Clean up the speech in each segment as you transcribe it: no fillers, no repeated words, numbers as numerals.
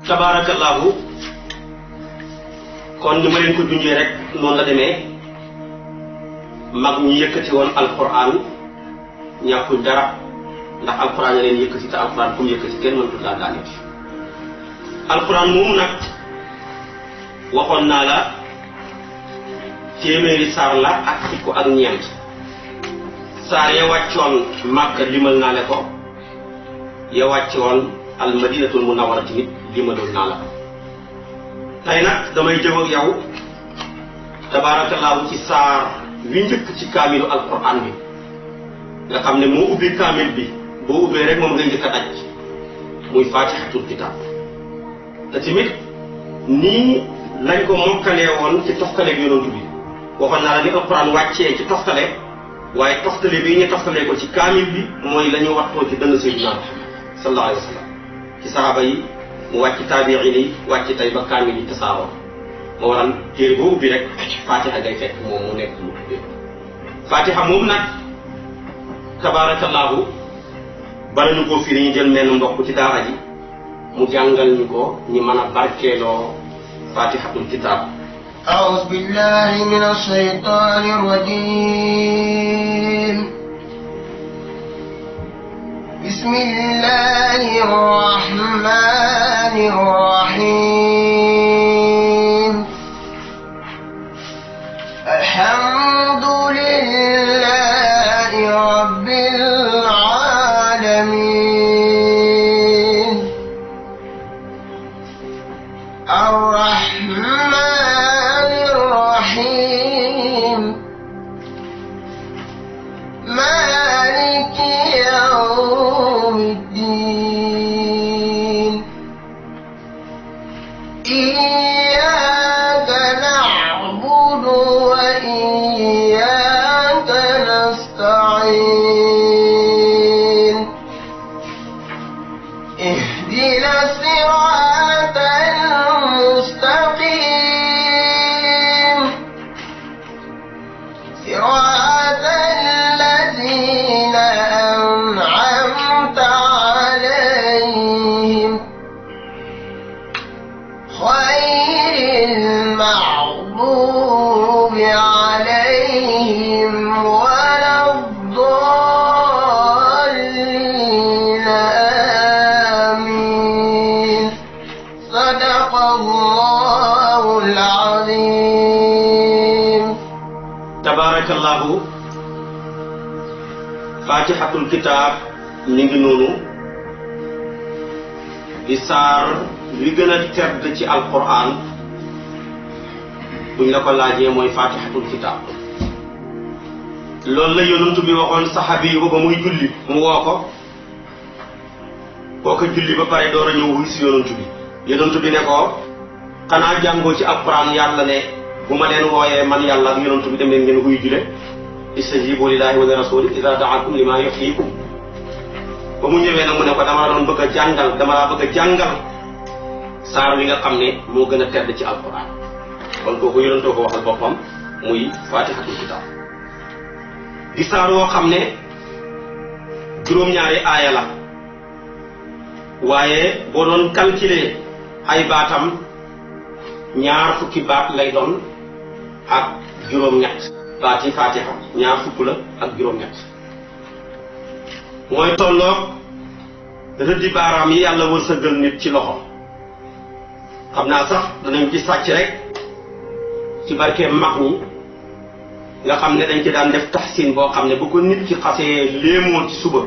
tabarakallahu kon ni ma leen ko junjee rek noonu la demee mag ñu yëkkati woon alquran ñàkkuñ dara ndax alquran a leen yëkkati te alquran comme yëkkati kenn mënut laa daanit alquran moomu nag waxoon naa la téeméeri saar la ak fukk ak ñeent saar ya wàccoon Màkka limal naa le ko ya wàccoon al madinatul munawwara tamit limaloon naa la ko tey nag damay jëm ak yow tabaarakallaahu ci saar wi njëkk ci kaamilu alquran bi nga xam ne moo ubbi kaamil bi boo ubbee rek moom nga njëkk a daj muy faatixatul kitaab te tamit nii lañ ko mokkalee woon ci toftaleeg yonent bi waxoon naa la ni alquran wàccee ci toftale waaye toftale bii ñu toftalee ko ci kaamil bi mooy la ñu waxtoo ci dënn sayyidina Muhammad sallallahu alayhi wa sallam ci sahaaba yi mu wàcc taabiin yi wàcc tey ba kaamil yi tasaaroo moo waral téere boo ubbi rek fatiha ngay fekk moom mu nekk mu tuddee fatiha moom nag tabaarakallaahu bala ñu koo firi ñu jël menn mbokk ci daara ji mu jàngal ñu ko ñi mën a barkeeloo fatihatul kitaab. أعوذ بالله من الشيطان الرجيم بسم الله الرحمن الرحيم الحمد لله رب العالمين الرحمن الرحيم مالك يوم الدين إياك نعبد وإياك نستعين اهدنا الصراط المستقيم صراط الذين أنعمت عليهم غير المغضوب عليهم ولا الضالين آمين صدق الله العظيم. tabarakallahu fatihatul kitaab mi ngi noonu di saar li gën a tedd ci alquran buñ la ko laajee mooy fatihatul kitaab loolu la yonent bi waxoon saxaabi yi ba muy julli mu woo ko kooka julli ba pare door a ñëw wuy si yonent bi ne ko xanaa jàngoo ci alquran yàlla ne bu ma leen wooyee man yàlla ak yonent bi dem leen ngeen wuy jule istajibu lillahi wa li rasuli ida daakum lima yuhyikum ba mu ñëwee nag mu ne ko dama la doon bëgg a jàngal saar wi nga xam ne moo gën a tedd ci alquran kon kooku yonentoo ko waxal boppam muy fatihatul kitab di saar woo xam ne juróom-ñaari aaya la waaye boo doon calculer ay baatam ñaar fukki baat lay doon ak juróom-ñett baati fatiha ñaar fukk la ak juróom-ñett mooy tolloog rëddi baaraam yi yàlla wërsëgal nit ci loxo xam naa sax danañ ci sàcc rek ci barke mag ñi nga xam ne dañ ci daan def taxsin boo xam ne bu ko nit ki xasee léemoo ci suba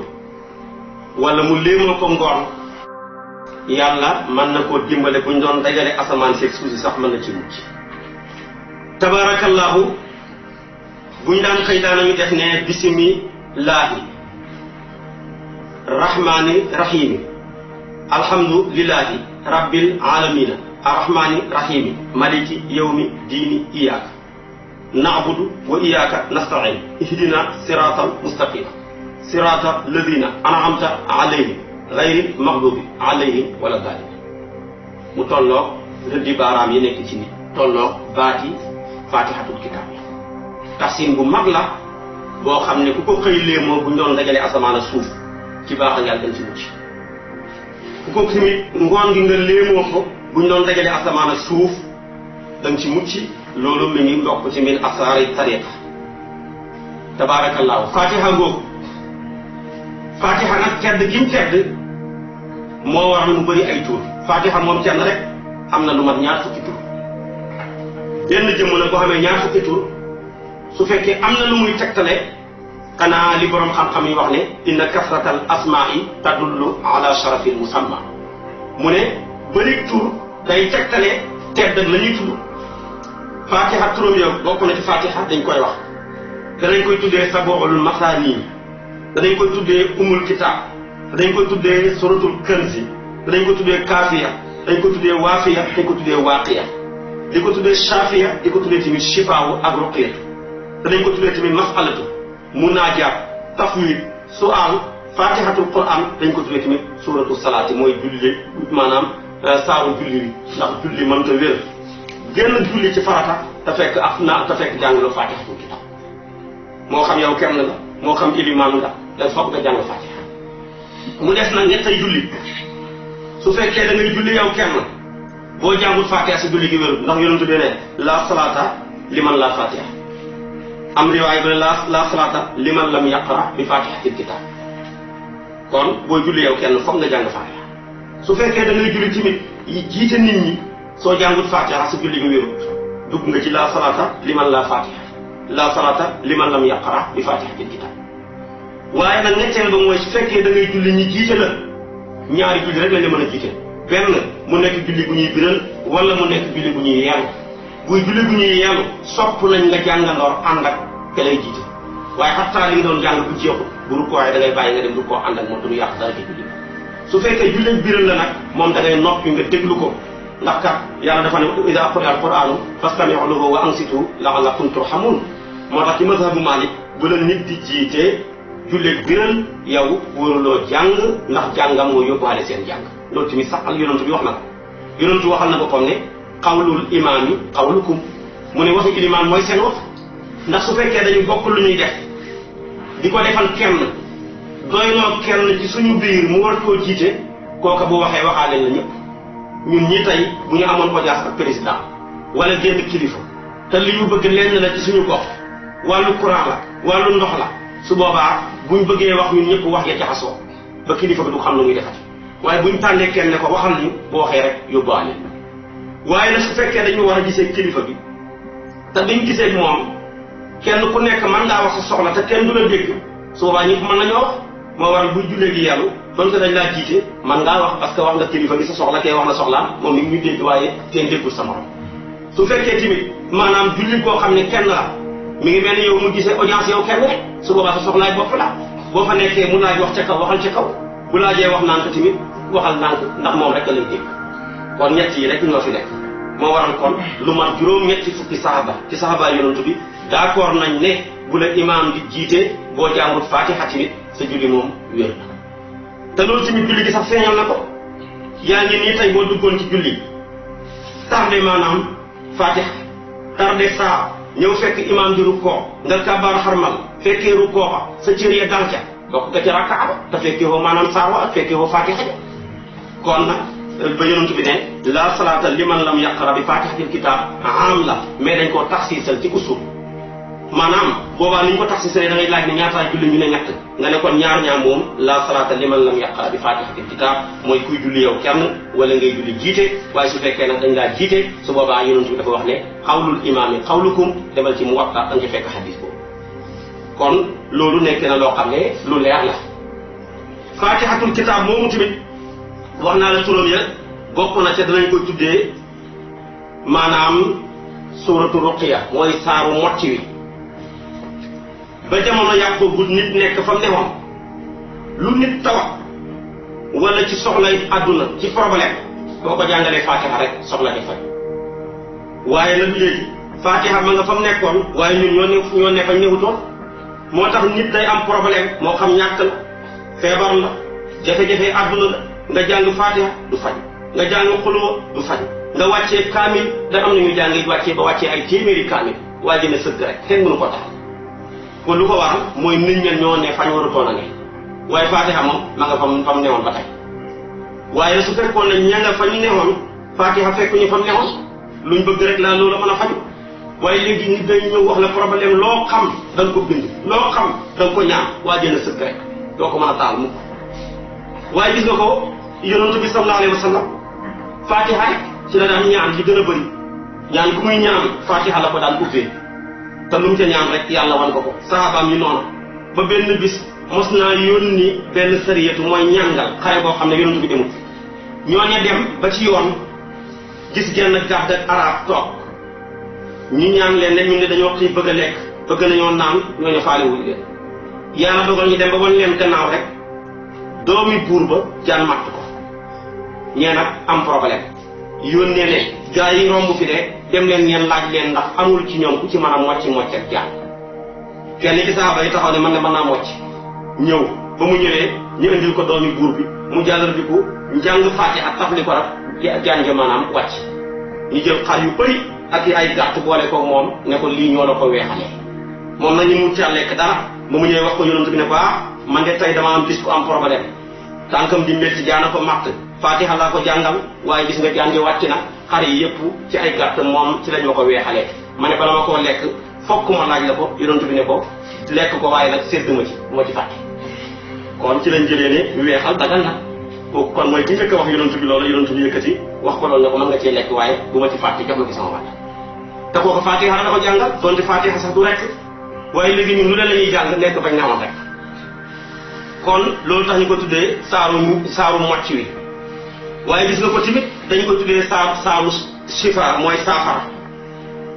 wala mu léemoo ko ngoon yàlla mën na koo dimbale buñ doon dajale asamaan seeg suuf si sax mën na ci mucc tabarakallahu buñ daan xëy daanañu def ne bismillaahi rahmaani rahiimi alhamdulillahi rabbil aalamiina arrahmaani rahiimi maliki yawmi diini iyaaka na'budu wa iyaaka nasta'iin ihdina siraatal mustaqiim siraata ladina an'amta alayhim gayril maxdubi alayhim wala daalin mu tolloog rëddi baaraam yi nekk ci nit tolloog baati fatihatul kitaab yi taxsin bu mag la boo xam ne ku ko xëy léemoo bu ñu doon dajale asamaan ak suuf ci baax ak yàlla dañ ci mucc ko tamit ngoon gi nga léemoo ko buñ doon dajale asamaan ak suuf da nga ci mucc loolu mi ngi bokk ci min asraari tariqa tabaarakallaahu fatiha ngoogu fatiha nag tedd giñ tedd moo waral mu bëri ay tur fatiha moom kenn rek am na lu mat ñaar fukki tur benn jëmm nag boo xamee ñaar fukki tur su fekkee am na lu muy tegtale xanaa li borom xam-xam yi wax ne inna kasratal asmaai tadullu ala sharafil musamma mu ne bëri tur day tegtale tedd la ñuy tudd fatiha turam yow bokk na ci fatiha dañ koy wax danañ koy tuddee saboolul masaani danañ koy tuddee umul kitaab danañ koy tuddee suratul kanzi danañ ko tuddee kaafiya dañ ko tuddee waafiya dañ ko tuddee waaqiya di ko tuddee shaafiya di ko tuddee tamit shifaawu ak ruqiyatu danañ ko tuddee tamit masalatu munaajaat tafwid su'aal fatihatul quran dañ ko tuddee tamit suratu salaati mooy julli maanaam saaru julli bi ndax julli mënta wér génn julli ci farata te fekk jàngaloo fatihatul kitab moo xam yow kenn la moo xam ilimaan nga da foog nga jàng fatiha mu des nag ñettay julli su fekkee da ngay julli yow kenn boo jàngul fatiha si julli gi wérul ndax yonentu bi ne la salaata liman la fatiha am riwaay bi ne la salaata liman lam yaqra bi fatihatil kitab kon booy julli yow kenn foog nga jàng fatiha su fekkee da ngay julli tamit jiite nit ñi soo jàngut fatiha si julli gi wérul dugg nga ci la salaata liman la fatiha la salaata liman lam yaqra bi fatihatil kitab waaye nag ñetteel ba mooy su fekkee da ngay julli ñi jiite la ñaari julli rek lañ la mën a jiite benn mu nekk julli bu ñuy biral wala mu nekk julli bu ñuy yeelu buy julli bu ñuy yeelu sopp nañ nga jàngandoor ànd ak ke lay jiite waaye xattaa li nga doon jàng bu jeexul bu rukkoo waaye da ngay bàyyi nga dem rukkoo ànd ak moom du yàq dara ci julli su fekkee julli biral la nag moom da ngay noppi nga déglu ko ndax kat yàlla dafa ne idaa quri'a al-qur'aanu fastami'uu lahu wa ansituu la'allakum turhamuun moo tax ci mazhabu Maalik bu la nit di jiitee julleeg biral yow wóoruloo jàng ndax jàngam moo yóbbaale seen jàng loolu tamit sax al yonent bi wax na ko yonent waxal na boppam ne xawlul imaam yi xawlukum mu ne waxu ilimaan mooy seen wax ndax su fekkee dañu bokk lu ñuy def di ko defal kenn doyloo kenn ci suñu biir mu war koo jiite kooka bu waxee waxaale la ñëpp ñun ñi tey bu ñu amoon audience ak président wala génn kilifa te li ñu bëgg lenn la ci suñu gox wàllu courant la wàllu ndox la su boobaa buñ bëggee wax ñun ñëpp wax ya jaxasoo ba kilifa bi du xam lu muy defati waaye buñ tànnee kenn ne ko waxal ñu boo waxee rek yóbbaale waaye nag su fekkee dañu war a gisee kilifa bi te biñ gisee moom kenn ku nekk mën ngaa wax sa soxla te kenn du la dégg su boobaa ñëpp mën nañoo wax moo waral buy jullee gi yàllu donte dañ laa jiite mën ngaa wax parce que wax nga kilifa gi sa soxla kay wax na soxlaam moom ni ñu dégg waaye kenn déggul sa morom su fekkee tamit maanaam julli koo xam ne kenn la mi ngi mel ni yow mu gisee audience yow kenn rek su boobaa sa soxlaay bopp la boo fa nekkee mu laaj wax ca kaw waxal ca kaw bu laajee wax naan ko tamit waxal naan ko ndax moom rek la lay dégg kon ñett yi rek ñoo fi nekk moo waral kon lu mat juróom-ñetti fukki saxaba ci saxaba yonent bi d'accord nañ ne bu la imaam di jiite boo jàngul fatiha tamit sa julli moom wér na te loolu tamit julli gi sax feeñal na ko yaa ngi nii tey boo duggoon ci julli tardé maanaam fatiha tardé saa ñëw fekk imaam di rukkoo nga kabaar xarmal fekkee rukkoo ba sa cër ya dal ca bokk nga ci rakkaa ba te fekkee woo maanaam saa wa ak fekkee woo fatiha ja kon nag ba yonent bi ne la salaata liman lam yaqra bi fatihatil kitab am la mais dañ koo taxsiisal ci usul maanaam boobaa ni ñu ko taxsiisalee da ngay laaj ne ñaataa julli ñu ne ñett nga ne kon ñaar ñaar moom la salaata liman lam yaqra bi fatihatil kitab mooy kuy julli yow kenn wala ngay julli jiite waaye su fekkee nag dañ laa jiite su boobaa yonent bi dafa wax ne xawlul imaam yi xawlukum demal ci Muwatta da nga ci fekk xadis boobu kon loolu nekk na loo xam ne lu leer la fatihatul kitab moomu tamit wax naa la turam ya bokk na ca danañ koy tuddee maanaam suuratu ruqiya mooy saaru mocc wi ba jamono yàqu nit nekk fa mu newoon lu nit tawat wala ci soxlay àdduna ci problème boo ko jàngalee fatiha rek soxla di faj waaye nag léegi fatiha ma nga fa mu nekkoon waaye ñun ñoo ne fa ñëwutoon moo tax nit day am problème moo xam ñàkk la feebar la jafe-jafe àdduna la nga jàng fatiha du faj nga jàng xuloo du faj nga wàccee kaamil da am na ñu jàng wàccee ba wàccee ay téeméeri kaamil waa ji ne sëgg rek kenn mënu ko tax kon lu ko waral mooy nit ñen ñoo ne fañ warutoon a ne waaye fatiha moom ma nga fa mu newoon ba tey waaye su fekkoon ne ña nga fa ñu newoon Fatiha fekk ñu fa mu newoon luñ bëgg rek la loolu mën a faju waaye léegi nit dañ ñëw wax la problème loo xam da nga ko bind loo xam da nga ko ñaan waa jënd sëkk rek doo ko mën a taal mukk waaye gis nga ko yonent bi sallallahu alayhi wa sallam Fatiha rek ci la daan ñaan li gën a bëri ñaan ku muy ñaan Fatiha la ko daan ubbee te lu mu ca ñaan rek yàlla wan ko sahabaam yi noonu ba benn bis mos naa yónni benn sariyatu mooy ñàngal xare boo xam ne yonent bi demul ñooña dem ba ci yoon gis genn gàdd ak arab toog ñu ñaan leen ne ñun ne dañoo xiif bëgg a lekk bëgg nañoo naan ñooñu faale wuñ leen yàlla dogal ñu dem ba wan leen gannaaw rek doomi buur ba jaan matt ko ñee nag am problème yónnee ne gaa yi romb fi de dem leen ngeen laaj leen ndax amul ci ñoom ku ci mën a mocc ak jaan kenn ci saaba yi taxaw ne man ne mën naa mocc ñëw ba mu ñëwee ñu indil ko doomi buur bi mu jàllar bi ko njàng Fatiha tafli ko rek jaan ja maanaam wàcc ñu jël xar yu bëri ak ay gàtt boole ko moom ne ko lii ñoo la ko weexalee moom na ñu mu ca lekk dara ba mu ñëwee wax ko yonent bi ne ko man de tey dama am bis ku am problème tànkam di métti jaana ko matt Fatiha laa ko jàngal waaye gis nga jaan ji wàcc na xar yi yëpp ci ay gàtt moom ci lañ ma ko weexalee ma ne bala ma koo lekk fokk ma laaj la ko yonent bi ne ko lekk ko waaye nag sédd ma ci bu ma ci fàtte kon ci lañ jëlee ne weexal dagal na kooku kon mooy ki njëkk a wax yonent bi loolu yonent bi yëkkati wax ko loolu ne ko mën nga cee lekk waaye bu ma ci fàtte jox ma ci sama wàll te kooku Fatiha la ko jàngal donte Fatiha sax du rek waaye léegi ñun lu leen la ñuy jàng lekk bañ newoon rek kon loolu tax ñu ko tuddee saaru mocc wi waaye gis nga ko tamit dañu ko tuddee saaru shifa mooy saafara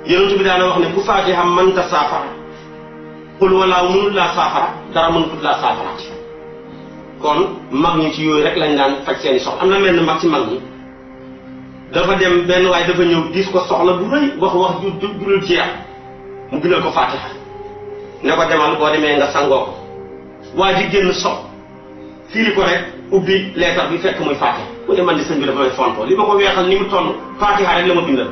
yonent bi daana wax ne ku Fatiha mënta saafara xul walaaw mënul laa saafara dara mënut laa saafaraati kon mag ñi ci yooyu rek lañ daan faj seeni soxla am na mel ni mag ci mag ñi dafa dem benn waaye dafa ñëw diis ko soxla bu rëy wax ju dul jeex mu bindal ko Fatiha ne ko demal boo demee nga sangoo ko waa ji génn firi ko rek ubbi leetar bi fekk muy Fatiha mu ne man di sëñ bi dafa may fontoo li ma ko weexal ni mu toll Fatiha rek la ma bindal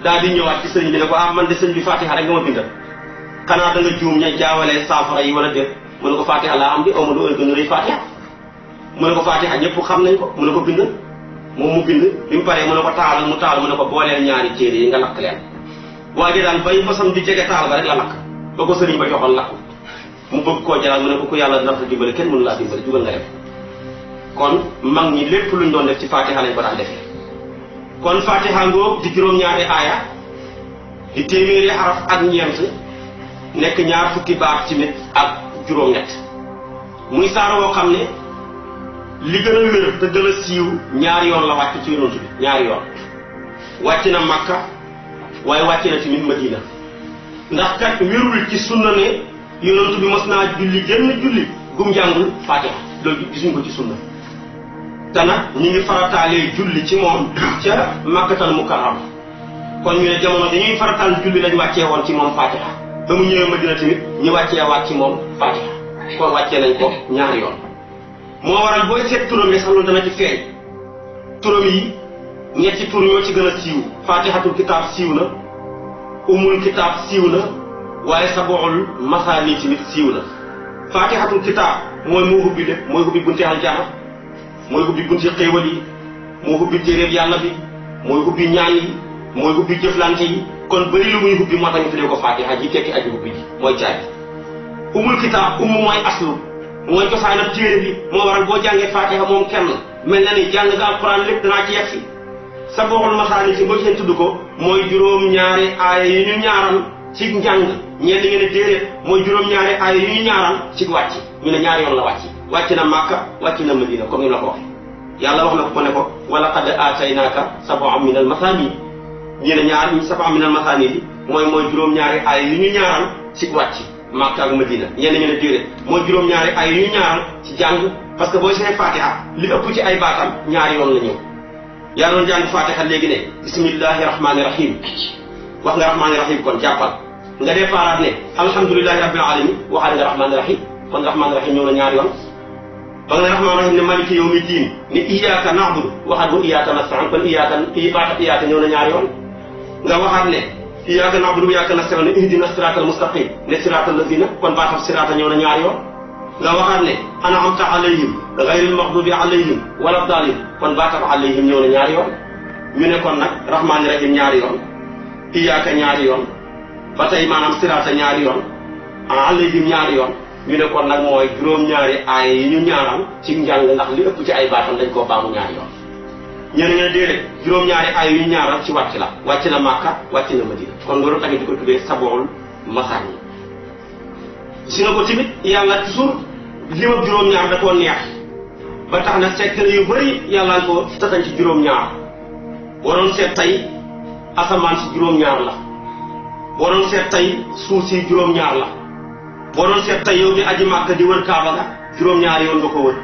daal di ñëwaat ci sëñ bi ne ko man de sëñ bi Fatiha rek nga ma bindal xanaa da nga juum ña jaawalee saafara yi wala déet mu ne ko Fatiha laa am di aw ma lu gën a rëy Fatiha mu ne ko Fatiha ñëpp xam nañ ko mu ne ko bind moom mu bind bi mu paree mu ne ko taalal mu taal mu ne ko booleel ñaari téere yi nga lakk leen waa ji daal bay basam di jege taal ba rek la lakk ba ko sëriñ ba joxoon lakk mu bëgg koo jalaal mu ne ko ku yàlla daf la dimbale kenn mënu laa dimbale jugal nga def kon mag ñi lépp luñ doon def ci Fatiha lañ ko daan defee kon Fatiha ngoog di juróom-ñaari aaya di téeméeri xaraf ak ñeent nekk ñaar fukki baat tamit ak juróom-ñett muy saar woo xam ne li gën a wér te gën a siiw ñaari yoon la wàcc ci yonent bi ñaari yoon wàcc na Makka waaye wàcc na tamit Madina ndax kat wérul ci sunna ne yonent bi mos naa julli génn julli gum jàngul Fatiha loolu gisuñ ko ci sunna te nag ñu ngi farataalee julli ci moom ca Makkatal Mukarram kon ñu ne jamono dañuy farataal julli lañ wàccee woon ci moom Fatiha ba mu ñëwee Madina tamit ñu wàccee waat ci moom Fatiha kon wàccee nañ ko ñaari yoon moo waral booy seet turam yi sax loolu dana ci feeñ turam yi ñetti tur ñoo ci gën a siiw Fatihatul kitaab siiw na umul kitaab siiw na waaye sabool masaani tamit siiw na Fatihatul kitaab mooy moo hubbi lépp mooy hubbi bunti aljana mooy hubbi bunti xéewal yi moo hubbi téeréeb yàlla bi mooy hubbi ñaan yi mooy hubbi jëflante yi kon bëri lu muy hubbi moo tax ñu tuddee ko Fatiha ji tekki aji hubbi ji mooy caabi umul kitaab mooy aslu mooy cosaanab téere bi moo waral boo jàngee Fatiha moom kenn mel na ni jàng nga alquran lépp danaa ci yegsi sa boxul masaani si boo seen tudd ko mooy juróom-ñaari aaya yi ñu ñaaral ci njàng ñenn ngeen ne déedéet mooy juróom-ñaari aaya yi ñu ñaaral ci wàcc ñu ne ñaari yoon la wàcc na Makka wàcc na Madina comme ni la ko waxee yàlla wax na ko ne ko wala qad aataynaaka sab'an min al masaani ñu ne ñaar sab'an min al masaani bi mooy juróom-ñaari aaya yi ñu ñaaral ci wàcc Makka ak Madina ñenn ñu ne déedéet mooy juróom-ñaari ay yu ñu ñaaral ci jàng parce que booy seen Fatiha li ëpp ci ay baatam ñaari yoon la ñëw yaa doon jàng Fatiha léegi ne bismillahi rahmaani rahim wax nga rahmaani rahim kon jàppal nga dee paaraat ne alhamdulillahi rabbil alamin waxaat nga rahmaani rahim kon rahmaani rahim ñëw na ñaari yoon ba nga ne rahmaani rahim ne maliki yawmi diin ne iyyaka na'budu waxaat wa iyyaka nasta'in kon iyyaka ñëw na ñaari yoon nga waxaat ne iyyaka na'budu wa iyyaka nasta'iin ihdina siraatal mustaqim ne siraatal lazina kon baatam siraata ñëw na ñaari yoon nga waxaat ne an'amta alayhim ghayril maghdubi alayhim wala daalin kon baatab alayhim ñëw na ñaari yoon ñu ne kon nag rahmaani rahim ñaari yoon iyaaka ñaari yoon ba tey maanaam siraata ñaari yoon alayhim ñaari yoon ñu ne kon nag mooy juróom-ñaari aaya yi ñu ñaaral ci njàng ndax li ëpp ci ay baatam dañ koo baamu ñaari yoon ñeneen ñe déedéet juróom-ñaari aaya yu ñu ñaaral ci wàcc na Makka wàcc na Madina kon loolu tamit di ko tuddee sabool masaani si nga ko tamit yàlla toujours lim ak juróom-ñaar da koo neex ba tax na secret yu bëri yàlla ko taxañ ci juróom-ñaar boo doon seet tey asamaan si juróom-ñaar la boo doon seet tey suuf si juróom-ñaar la boo doon seet tey yow di aji Màkka di wër Kaaba ga juróom-ñaari yoon nga ko wër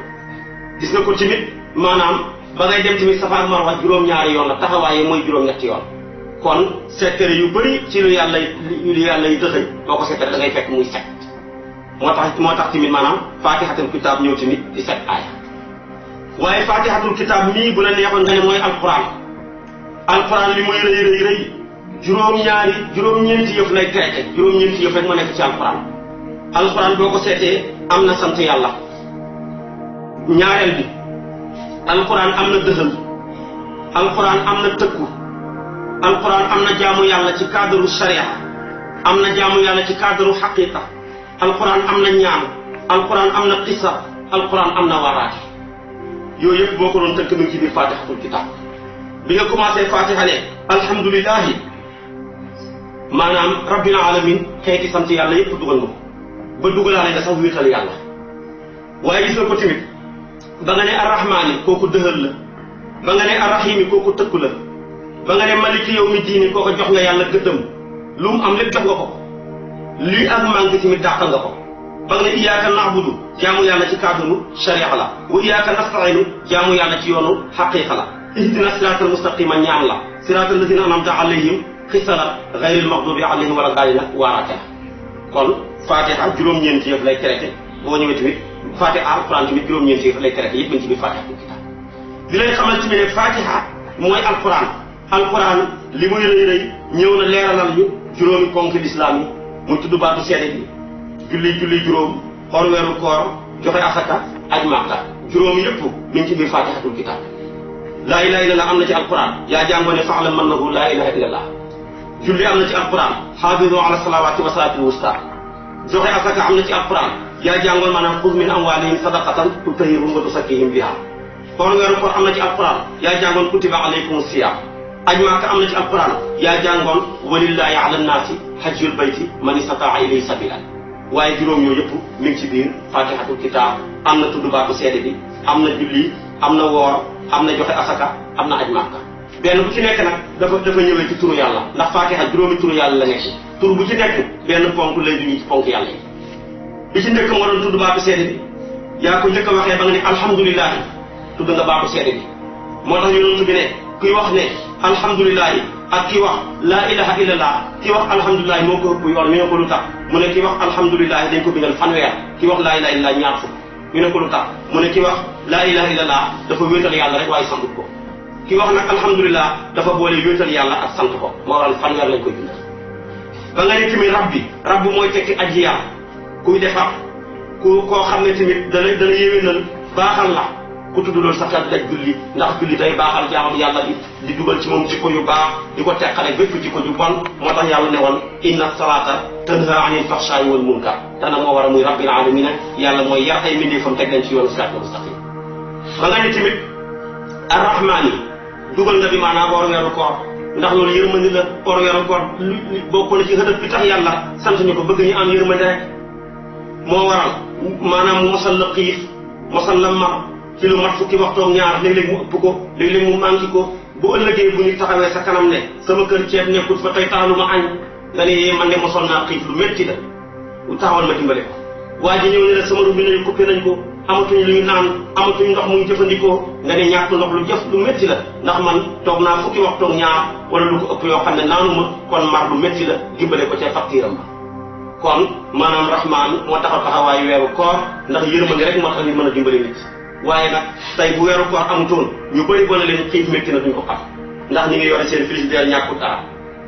gis nga ko tamit maanaam ba ngay dem tamit Safa ak Marwa juróom-ñaari yoon la taxawaaye mooy juróom-ñetti yoon kon secret yu bëri ci lu yàlla yi dëxëñ boo ko seetee da ngay fekk muy set moo tax tamit maanaam fatihatul kitaab ñëw tamit di set aaya waaye fatihatul kitaab mii bu la neexoon nga ne mooy alquran li muy rëy juróom-ñeenti yëf lay traité juróom-ñeenti yëf rek moo nekk ci alquran boo ko seetee am na sant yàlla ñaareel bi alquran am na dëxal alquran am na tëkku alquran am na jaamu yàlla ci cadre sharia am na jaamu yàlla ci cadre xaqiqa alquran am na ñaan alquran am na qissa alquran am na waaraate yooyu yëpp boo ko doon tënk mi ci biir fatihatul kitab bi nga commencé fatiha ne alhamdulillahi maanaam rabbil alamin xeeti sant yàlla yëpp dugal nga ko ba dugalaale nga sax wéetal yàlla waaye gis nga ko tamit ba nga ne arrahmaani kooku dëhël la ba nga ne arrahimi kooku tëkku la ba nga ne maliki yawmi diini kooku jox nga yàlla gëddëm lu mu am lépp jox nga ko lii ak manque tamit dàqal nga ko ba nga ne iyyaka na'budu jaamu yàlla ci cadre sharia la wa iyyaka nasta'inu jaamu yàlla ci yoonu xaqiqa la ihdina siratal mustaqima ñaan la siratal lazina an'amta alayhim xisala ghayril maghdubi alayhim wala daalina waaraate la kon fatiha juróom-ñeenti yëf lay traité boo ñëwee tamit fatiha alquran tamit juróom-ñeenti yëf lay traité yëpp nañ ci biir fatiha kitab di lay xamal tamit ne fatiha mooy alquran li muy rëy ñëw na leeralal ñu juróomi ponk lislaam yi muy tudd baatu seede bi julli juróom xoor weeru koor joxe asaka aj Makka juróom yëpp mi ngi ci biir fatihatul kitab laa ilaha illallah am na ci alquran yaa jàngoo ne fa'lam annahu laa ilaha illallah julli am na ci alquran xaafidu ala salawaati wa salaatil wusta joxe asaka am na ci alquran yaa jàngoon maanaam xuz min amwaalihim sadaqatan tutahhiruhum wa tuzakkihim biha xoor weeru koor am na ci alquran yaa jàngoon kutiba alaykumus siyaam aj Makka am na ci alquran yaa jàngoon walillahi ala nnaasi hajjul bayti man istataa ilayhi sabila waaye juróom yooyu yëpp mi ngi ci biir fatihatul kitab am na tudd baatu seede bi am na julli am na woor am na joxe asaka am na aj Makka benn bu ci nekk nag dafa ñëwee ci turu yàlla ndax fatiha juróomi turu yàlla la nekk tur bu ci nekk benn ponk lay duñu ci ponk yàlla yi bi ci njëkk moo doon tudd baatu seede bi yaa ko njëkk a waxee ba nga ne alhamdulilahi tudd nga baatu seede bi moo tax yonent bi ne kuy wax ne alhamdulilahi ak ki wax laa ilaha illallah ki wax alhamdulilahi moo ko ëpp yoon ñu ne ko lu tax mu ne ki wax alhamdulilahi dañ ko bindal fanweer ki wax laa ilaha illallah ñaar fukk ñu ne ko lu tax mu ne ki wax laa ilaha illallah dafa wéetal yàlla rek waaye santut ko ki wax nag alhamdulilah dafa boole wéetal yàlla ak sant ko moo waral fanweer lañ koy bindal ba nga ne tamit rabbi mooy tekki aji yàlla kuy defar koo xam ne tamit dana yéwénal baaxal la ku tudd loolu sax daj julli ndax julli day baaxal jaamam yàlla di dugal ci moom jikko yu baax di ko teqale bépp jikko ju bon moo tax yàlla ne woon inna salata tanha anil fahshaai wal munkar te nag moo war a muy rabbil alamina yàlla mooy yar ay mbindeefam teg leen ci yoonu siraatal mustaqim ba nga ne tamit arrahmaani dugal nga bi maanaam woor weeru koor ndax loolu yërmandi la woor weeru koor bokk na ci xëdëf bi tax yàlla sant ñu ko bëgg ñu am yërmandi rek moo waral maanaam mu mosal la xiif mosal la mar ci lu mat fukki waxtoog ñaar léeg-léeg mu ëpp ko léeg-léeg mu manqué ko bu ëllëgee bu ñu taxawee sa kanam ne sama kër ceeb nekkul fa tey taalu ma añ nga ne man de mosoon naa xiif lu métti la taxawal ma dimbale ko waa ji ñëw ne la sama robinet yi coupé nañ ko amatuñ luy naan amatuñ ndox muy jëfandikoo nga ne ñàkk ndox lu métti la ndax man toog naa fukki waxtoog ñaar wala lu ko ëpp yoo xam ne naanuma kon mar lu métti la dimbale ko ca facture ma kon maanaam rahmaan moo taxaw taxawaayu weeru koor ndax yërmande rek moo tax ñu mën a dimbale nit waaye nag tey bu weeru koor amutoon ñu bëri boo ne leen xiif métti na duñ ko xam ndax ñu ngi yore seen frigidaire ñàkkul dara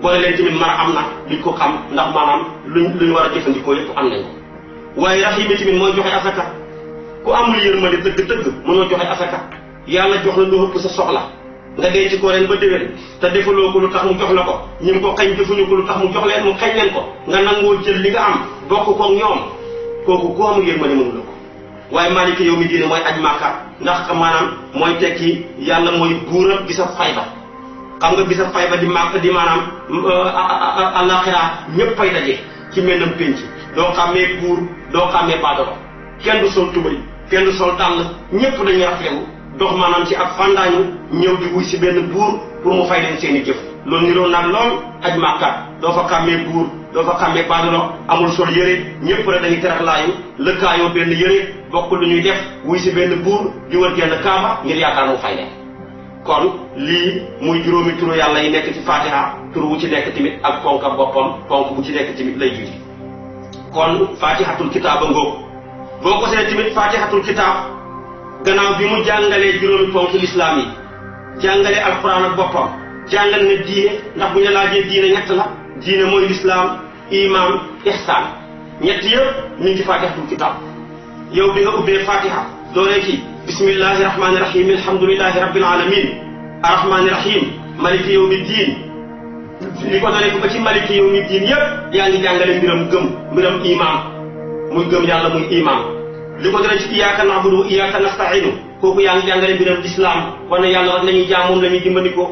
boo ne leen tamit mar am na duñ ko xam ndax maanaam luñ war a jëfandikoo yëpp am nañ ko waaye rahim tamit mooy joxe asaka ku amul yërmande dëgg-dëgg mënoo joxe asaka yàlla jox la lu ëpp sa soxla nga denc ko ren ba déwén te defaloo ko lu tax mu jox la ko ñi ko xañ defuñu ko lu tax mu jox leen mu xañ leen ko nga nangoo jël li nga am bokk ko ak ñoom kooku ku amul yërmande mënu la ko waaye maaliki yow mi diine mooy aj Màkka ndax maanaam mooy tekki yàlla mooy buuram bi sa fayda xam nga bi sa fayda di màkk di maanaam àllaaxira ñëpp fay daje ci mennam pénc doo xàmmee buur doo xàmmee baadolo kenn du sol tubay kenn du sol dàll ñëpp dañuy raflewu dox maanaam ci ab fandaañu ñëw di wuy si benn buur pour mu fay leen seen i jëf loolu niroo nag lool aj Màkka doo fa xàmmee buur doo fa xàmmee baadolo amul sol yëre ñëpp rek dañuy teraxlaayu lëkkaayoo benn yëre bokk lu ñuy def wuy si benn buur di wër genn kaaba ngir yaakaar mu fay leen kon lii muy juróomi turu yàlla yi nekk ci fatiha turu wu ci nekk tamit ak ponk ak boppam ponk bu ci nekk tamit lay juti kon fatihatul kitaab a ngóob boo ko see tamit fatihatul kitaab gannaaw bi mu jàngalee juróomi ponk lislaam yi jàngalee alquran ak boppam jàngal na diine ndax bu ñu laajee diine ñett la diine mooy lislaam iman ihsaan ñett yëpp ñu ngi ci fatihatul kitaab yow bi nga ubbee fatiha dooree ci bismillahi rahmani rahim alhamdulillahi rabbil alamin arrahmani rahim maliki yawmi diin li ko dooree ko ba ci maliki yawmi diin yëpp yaa ngi jàngale mbiram iman muy gëm yàlla muy iman li ko dooree ci iyyaka na'budu wa iyyaka nasta'inu kooku yaa ngi jàngale mbiram lislaam wane yàlla war nañuy jaam moom la ñuy dimbandikoo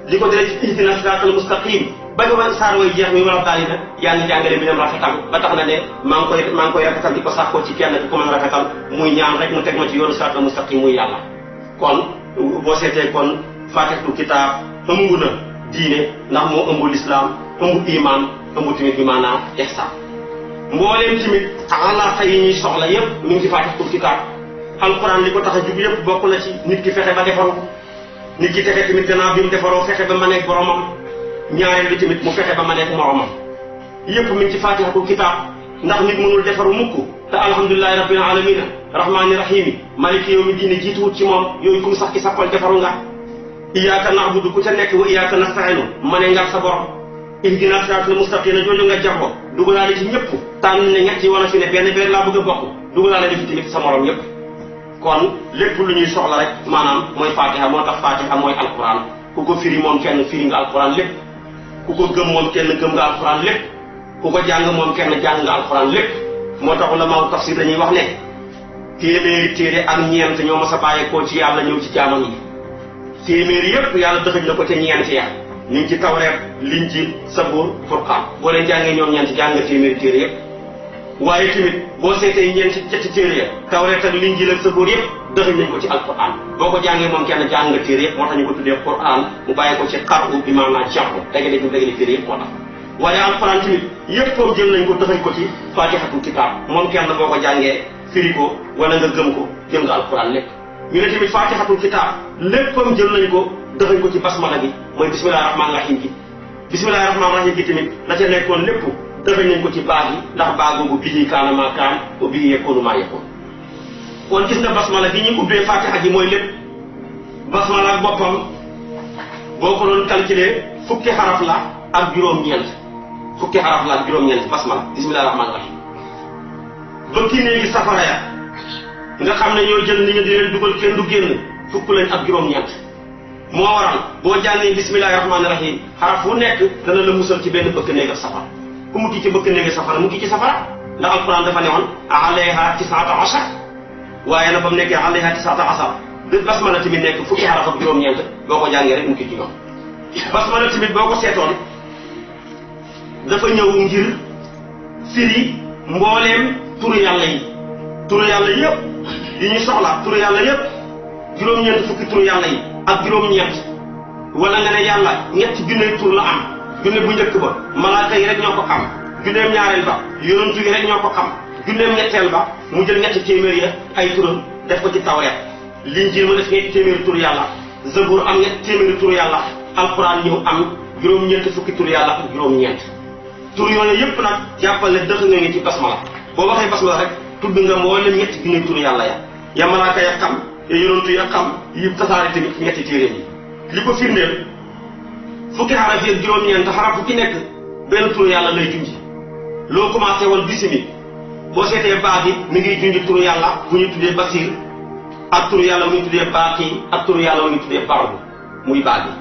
li ko dooree ci ihdina siratal mustaqim ba nga saar way jeex mi wala daal yaa ngi jàngale mbiram rafetal ba tax na ne maa ngi koy rafetal di ko saxoo ci kenn ku ko mën rafetal muy ñaan rek mu teg ma ci yoonu siraatal mustaqim muy yàlla kon boo seetee kon fatihatul kitaab ëmb na diine ndax moo ëmb lislaam ëmb iman ëmb tamit bi maanaam ihsaan mbooleem tamit alaaka yi ñuy soxla yépp mi ngi ci fatihatul kitaab alquran li ko tax a jug yépp bokk na ci nit ki fexe ba defaru nit ki texe tamit gannaaw bi mu defaroo fexe ba ma nekk boromam ñaareel bi tamit mu fexe ba ma nekk moromam yépp mi ngi ci fatihatul kitaab ndax nit mënul defaru mukk te alhamdulillahi rabbil alamina rahmani rahimi maliki yawmi diine jiituwut ci moom yooyu kum sax ci sappal defaru nga iyyaka na'budu ku ca nekk wa iyyaka nasta'inu ma ne nga sa borom ihdina siratal mustaqim jooju nga jàppoo dugalaale ci ñëpp tànn ne ñett yi wala fi ne benn laa bëgg a bokk dugalaale def tamit sa morom ñëpp kon lépp lu ñuy soxla rek maanaam mooy fatiha moo tax fatiha mooy alquran ku ko firi moom kenn firi nga alquran lépp ku ko gëm moom kenn gëm nga alquran lépp ku ko jàng moom kenn jàng nga alquran lépp moo tax la maaw tafsir dañuy wax ne téeméeri téere ak ñeent ñoo mas a bàyyeekoo ci yàlla ñëw ci jaamam yi téeméeri yépp yàlla dëxëj na ko ca ñeent ya ñu ngi ci tawreet linjiil sabuur furqaan boo leen jàngee ñoom ñeent jàng nga téeméeri téere yépp waaye tamit boo seetee ñetti téere ya tawreet ak linjiil ak sabuur yépp dëxëj nañ ko ci alquran boo ko jàngee moom kenn jàng nga téere yépp moo tax ñu ko tuddee quran mu bàyyi ko ci xaru bi maanaam jàpp dégg téere yépp moo tax waaye alquran tamit yépp foofu jël nañ ko dëxëj ko ci fatihatul kitaab moom kenn boo ko jàngee firi ko wala nga gëm ko jëm nga alquran lépp ñu ne tamit fatihatul kitaab léppam jël nañ ko dëxëñ ko ci basmala bi mooy bismillahi rahmaani rahim bi bismillahi rahmaani rahim bi tamit la ca nekkoon lépp dëxëñ nañ ko ci baax yi ndax baax googu bihi kaana maa kaan wa bihi yakunu maa yakun kon gis nga basmala bi ñu ubbee fatiha ji mooy lépp basmala ak boppam boo ko doon calculer fukki xaraf la ak juróom-ñeent basmala bismillahi rahmaani rahim bëkki néegi safara ya nga xam ne ñoo jël nit ñi di leen dugal kenn du génn fukk lañ ak juróom-ñeent moo waral boo jàngee bismillahi rahmaani rahim xaraf fu nekk dana la musal ci benn bëkk néeg ak safara ku mukki ci bëkk néegi safara mukki ci safara ndax alquran dafa ne woon alayha tisata ashar waaye nag ba mu nekkee alayha tisata ashar basmala tamit nekk fukki xaraf ak juróom-ñeent boo ko jàngee rek mukki ci ñoom basmala tamit boo ko seetoon dafa ñëw ngir firi mbooleem turu yàlla yëpp yi ñu soxla turu yàlla yëpp juróom-ñeent fukki turu yàlla yi ak juróom-ñeent wala nga ne yàlla ñetti junne tur la am junne bu njëkk ba malaaka yi rek ñoo ko xam junneem ñaareel ba yonantu yi rek ñoo ko xam junneem ñetteel ba mu jël ñetti téeméer ya ay turam def ko ci tawreet linjiil mu def ñetti téeméeri turu yàlla zabur am ñetti téeméeri turu yàlla alquran ñëw am juróom-ñeent fukki turu yàlla ak juróom-ñeent tur yooyu yëpp nag jàppal ne dëx nga ngi ci basmala boo waxee basmala rek tudd nga mboolem ñetti junne turu yàlla ya malaaka ya xam ya yonantu ya xam yi tasaare tamit ci ñetti téere yi li ko firndeel fukki xaraf yi ak juróom-ñeent xaraf fu ci nekk benn turu yàlla lay junji loo commencé woon bisimi boo seetee baa gi mi ngi junj turu yàlla bu ñu tuddee Basiir ak turu yàlla bu ñu tuddee Baaqi ak turu yàlla bu ñu tuddee Bardu muy baa gi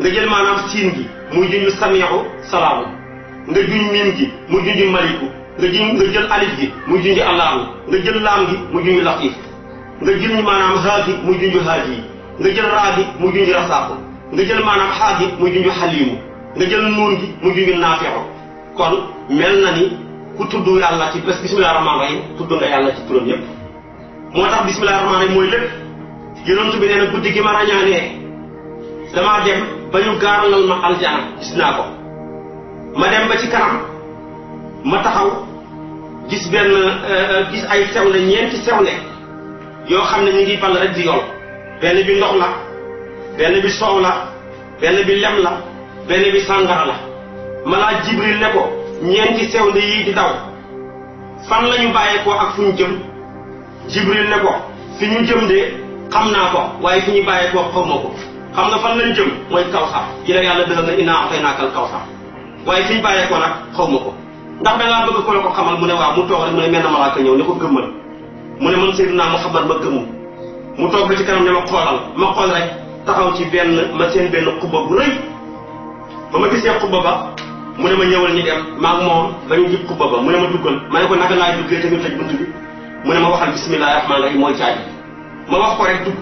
nga jël maanaam siin gi muy junj Samiu salaamu nga junj miim gi muy junj Maliku nga jël alif gi muy junj Allahu nga jël laam gi muy junj Latiif nga jël maanaam haa gi muy junj Haadi nga jël raa gi muy junj Rasaaku nga jël maanaam xaa gi muy junj Xaliimu nga jël nuun gi muy junj Naafiu kon mel na ni ku tudd yàlla ci bismillaahi rahmaani rahiim tudd nga yàlla ci turam yépp moo tax bismillaahi rahmaani rahiim mooy lépp yonent bi nee na guddi gi ma rañaanee damaa dem ba ñu gaaralal ma aljana gis naa ko ma dem ba ci kanam ma taxaw gis gis ay sewnde ñeenti sewnde yoo xam ne ñu ngi ball rek di yool benn bi ndox la benn bi soow la benn bi lem la benn bi sàngara la ma laaj Jibril ne ko ñeenti sewnde yi di daw fan la ñu bàyyeekoo ak fu ñu jëm Jibril ne ko fi ñu jëm de xam naa ko waaye fi ñu bàyyeekoo xaw ma ko xam nga fan lañ jëm mooy Kawsar ci la yàlla dëggal na innaa a'taynaakal Kawsar waaye fi ñu bàyyeekoo nag xaw ma ko ndax da ngaa bëgg ko la ko xamal mu ne waaw mu toog rek mu ne mel na malaaka ñëw ne ko gëmmal mu ne man Seydina Muhammad ma gëmu mu toog ba ci kanam ne ma xoolal ma xool rek taxaw ci ma seen benn xubba bu rëy ba ma gisee xubba ba mu ne ma ñëwal ñu dem maag moom ba ñu jib xubba ba mu ne ma duggal ma ne ko naka laay duggee te ñu tëj bunt bi mu ne ma waxal bismillaahi rahmaani rahiim mooy caabi ma wax ko rek dugg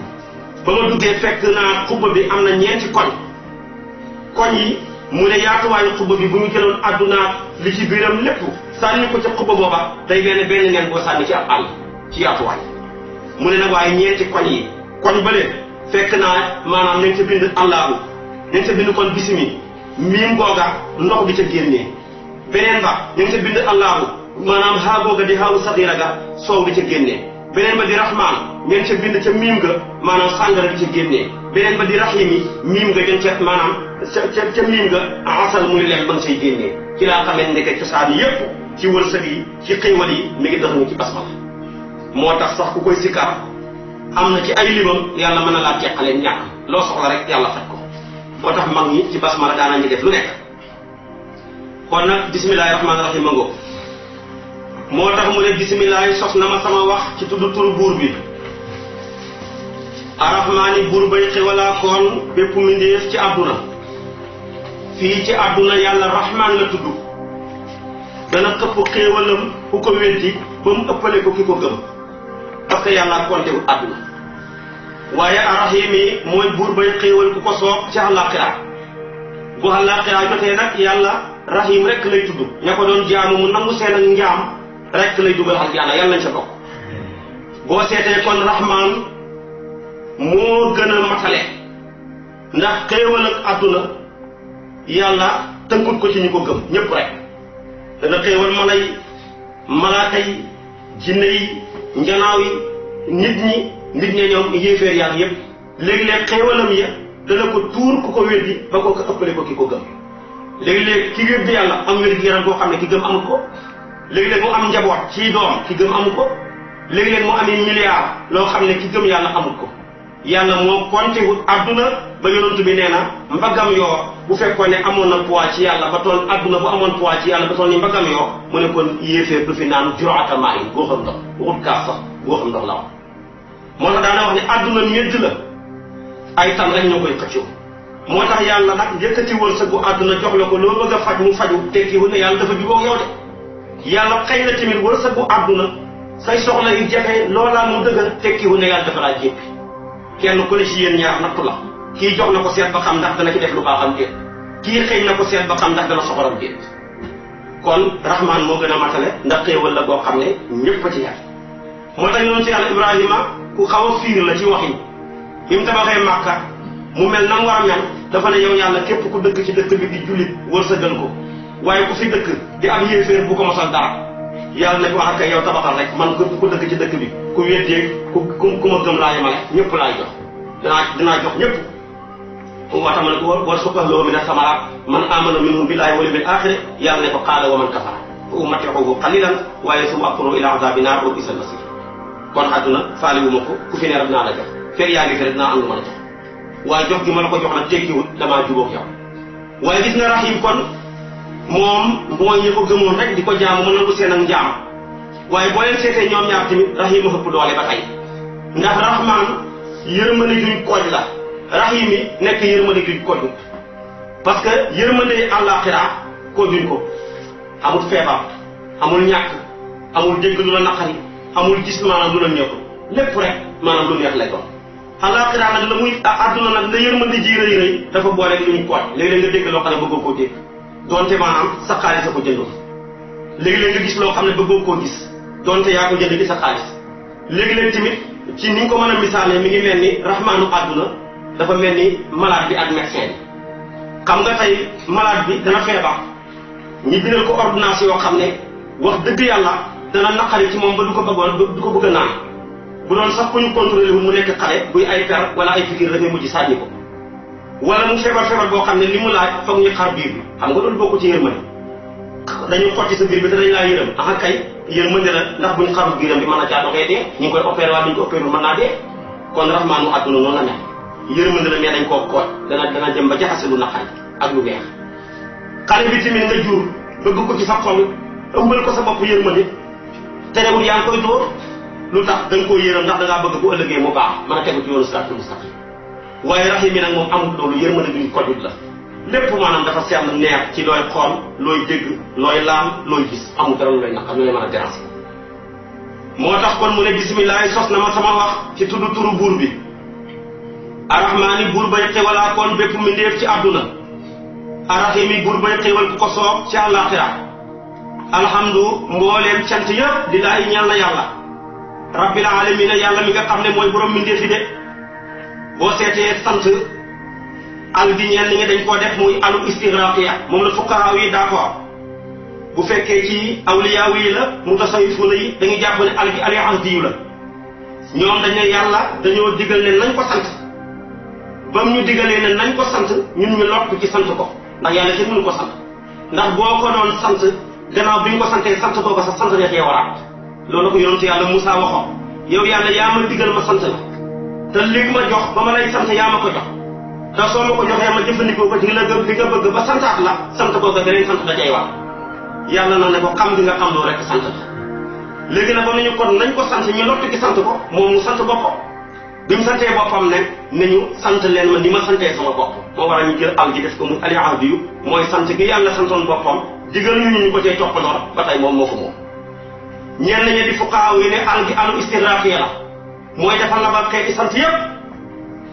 ba ma duggee fekk naa xubba bi am na ñeenti koñ yi mu ne yaatuwaayu xubba bi bu ñu jëloon àdduna li ci biiram lépp sànni ko ca xubba booba day mel ne benn ngeen boo sànni ci ab àll ci yaatuwaay mu ne nag waaye ñeenti koñ yi koñ ba leen fekk naa maanaam nañ ca bind Allahu nañ ca bind kon bisimi miim googa ndox di ca génnee beneen ba nañ ca bind Allahu maanaam haa googa di haawu saxiira ga soow di ca génnee beneen ba di Rahmaan ngeen ca bind ca miim ga maanaam sàngara di ca génnee beneen ba di Rahiim yi miim ga ngeen ca maanaam ca miim ga asal muy lem ba nga say génnee ci laa xamee ndeke cosaan yépp ci wërsëg yi ci xéewal yi mi ngi dëxañu ci basmala moo tax sax ku koy sikkar am na ci ay limam yàlla mën na laa teqalee ñàkk loo soxla rek yàlla faj ko moo tax mag ñi ci basmala daana ñu def lu nekk kon nag bismillaahi rahmaani rahiim ma ngoo moo tax mu ne bismillaahi sos na ma sama wax ci tudd turu buur bi arrahmaani buur bay xewalaa koon bépp mbindéef ci àdduna fii ci àdduna yàlla rahmaan la tudd dana xëpp xéewalam ku ko weddi ba mu ëppale ko ki ko gëm parce que yàlla konte wut àdduna waaye arrahim yi mooy buur bay xéewal ku ko soob ci àllaaxira bu àllaaxira jotee nag yàlla rahim rek lay tudd ña ko doon jaamu mu nangu seen ak njaam rek lay dugal aljaana yàlla nañ sa bokk boo seetee kon rahmaan moo gën a matale ndax xéewal ak àdduna yàlla tënkut ko ci ñu ko gëm ñëpp rek dana xéewal mala yi malaaka yi jinne yi njanaaw yi nit ñi ñoom yéeféer yàlla yépp léegi-léeg xéewalam ya dana ko tuur ku ko weddi ba ko ëppale ko ki ko gëm léegi-léeg ki weddi yàlla am wér gi yaram boo xam ne ki gëm amu ko léegi-léeg mu am njaboot ci doom ki gëm amu ko léegi-léeg mu amee milliard loo xam ne ki gëm yàlla amul ko yàlla moo konte wut àdduna ba yonent bi nee na mbaggam yoo bu fekkoon ne amoon na poids ci yàlla ba toll àdduna bu amoon poids ci yàlla ba toll ni mbaggam yoo mu ne kon yéeféer du fi naan juraata maa yi boo xam ndox waxut kaas sax boo xam ndox la wax moo tax daana wax ne àdduna médd la ay tan rek ñoo koy xëccoo moo tax yàlla nag yëkkati wërsëgu àdduna jox la ko loo bëgg a faj mu faju tekkiwul ne yàlla dafa jubóog yow de yàlla xëy na tamit wërsëgu àdduna say soxla yu jafe loolaa mu dëggal tekkiwul ne yàlla dafa laa jéppi kenn ku ne ci yéen ñaar nattu la kii jox na ko seet ba xam ndax dana ci def lu baaxam déet kii xëy na ko seet ba xam ndax dana soxoram déet kon rahmaan moo gën a matale ndax xéewal la boo xam ne ñëpp a ci yar moo tax ñoon ci yàlla Ibrahima ku xaw a fiir la ci waxin bi mu tabaxee Màkka mu mel na mu war a mel dafa ne yow yàlla képp ku dëkk ci dëkk bi di jullit wërsëgal ko waaye ku fi dëkk di am yéeféer bu ko mosal dara yàlla ne ko wax ak yow tabaxal rek man képp ku dëkk ci dëkk bi ku weddeeg ku ma gëm laa yemale ñëpp laay jox dinaa jox ñëpp moo tax ma ne ko war suqahloo mina samaraat man amana minhum billaahi wal yawmil aaxir yàlla ne ko qaala wa man kafara fa umatti'uhu qaliilan waaye summa adturruhu ilaa azaabi naar wa bi'sal masiir kon àdduna faale wu ma ko ku fi ne rek naa la jox fekk yaa ngi fi rek naa am lu ma la jox waaye jox gi ma la ko jox nag tekkiwut damaa jubóog yow waaye gis nga rahim kon moom mooy ñi ko gëmoon rek di ko jaamu mu nangu seen ak njaam waaye boo leen seetee ñoom ñaar tamit rahim a ëpp doole ba tey ndax rahman yërmande juñ kooj la rahim yi nekk yërmande juñ kooj parce que yërmande àllaaxira koojuñ ko amul feebar amul ñàkk amul dégg lu la naqari amul gis maanaam lu la neexul lépp rek maanaam lu neex lay doon àllaaxira nag la muy àdduna nag la yërmande ji rëy rëy dafa boole ak lu ñu kooj léeg-léeg nga dégg loo xam ne bëggoo koo dégg donte maanaam sa xaalis a ko jëndoon léegi-léeg nga gis loo xam ne bëggoo koo gis donte yaa ko jënd gi sa xaalis léegi-léeg tamit ci ni ñu ko mën a misaalee mi ngi mel ni rahmaanu àdduna dafa mel ni malade bi ak médecin bi xam nga tey malade bi dana feebar ñi bindal ko ordonnance yoo xam ne wax dëgg yàlla dana naqari ci moom ba du ko bëgg a naan bu doon sax ku ñu contrôlé wu mu nekk xale buy ay per wala ay fikir dafay mujj sànni ko wala mu feebar boo xam ne li mu laaj foog ñu xar biir bi xam nga loolu bokku ci yërmande dañu xotti sa biir bi te dañ laa yërëm aha kay yërmande la ndax buñ xarul biiram bi mën a jaatoo koy dee ñu ngi koy opéré waa duñ ko opéré mën naa dee kon rahmaanu àdduna noonu la mel yërmande la mais dañ koo kooj dana jëm ba jaxase lu naqari ak lu neex xale bi tamit nga jur bëgg ko ci sa xol ëmbal ko sa bopp yërmande terewul yaa ngi koy dóor lu tax da nga koy yërëm ndax da ngaa bëgg bu ëllëgee mu baax mën a tegu ci yoonu siraatul mustaqim waaye rahim yi nag moom amul loolu yërmande duñ kojut la lépp maanaam dafa seetlu neex ci looy xool looy dégg looy laam looy gis amul dara lu lay naqar lu lay mën a déranger moo tax kon mu ne bisimilah sos na ma sama wax ci tudd turu buur bi arrahmaani buur bay xewalaa koon bépp mbindeef ci àdduna arrahimi buur bay xewal ku ko soob ci àllaaxira alhamdu mbooleem cant yëpp di laay ñeel na yàlla rabbil alamina yàlla mi nga xam ne mooy borom mbindeef yi de boo seetee sant al bi ñenn ñi dañ koo def muy alu istigraqiya moom la fuqahaa yi d'accord bu fekkee ci awliyaaw yi la mutasawwifuuna yi dañuy jàpp ne al bi ali ahdiyu la ñoom dañ ne yàlla dañoo digal ne nañ ko sant ba mu ñu digalee ne nañ ko sant ñun ñu lott ci sant ko ndax yàlla kenn mënu ko sant ndax boo ko doon sant gannaaw bi ñu ko santee sant boo ko sax sant nga cee waraat loolu ko yonent yàlla Moussa waxoon yow yàlla yaa ma digal ma sant la te léegi ma jox ba ma lay sant yaa ma ko jox te soo ma ko joxee ma jëfandikoo ko ci la gëm fi nga bëgg ba santaat la sant booga beneen sant da cay war yàlla na ne ko xam bi nga xam loo rek sant la léegi nag ba nañu kon nañ ko sant ñu lott ci sant ko moom mu sant boppam bi mu santee boppam ne nañu sant leen ma ni ma santee sama bopp moo war a ñu jël al ji def ko muy ali ahdiyu mooy sant gi yàlla santoon boppam digal ñu ko cee toppandoor ba tey moom moo ko moom ñenn ñi di fuqaaw yi ne al gi alu istigraafiya la mooy defal la ba xeeti sant yépp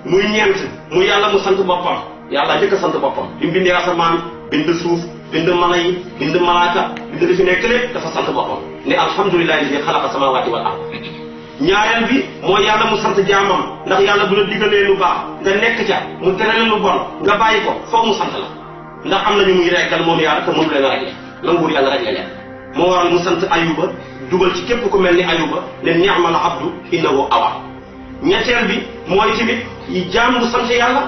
muy ñeent muy yàlla mu sant boppam yàlla njëkk a sant boppam bi mu bindee asamaan bind suuf bind mala yi bind malaaka bind li fi nekk lépp dafa sant boppam ne alhamdulillahi alladi xalaqa samawati wal ard ñaareel bi mooy yàlla mu sant jaamam ndax yàlla bu la digalee lu baax nga nekk ca mu tere lu bon nga bàyyi ko foog mu sant la ndax am nañu muy reggal moom yàlla te mënu leen a réglé nanguwul yàlla réglé leen moo waral mu sant ayuba dugal ci képp ku mel ni ayuba ne ni'mal abdu innahu awwaab ñetteel bi mooy tamit jaam bu sant yàlla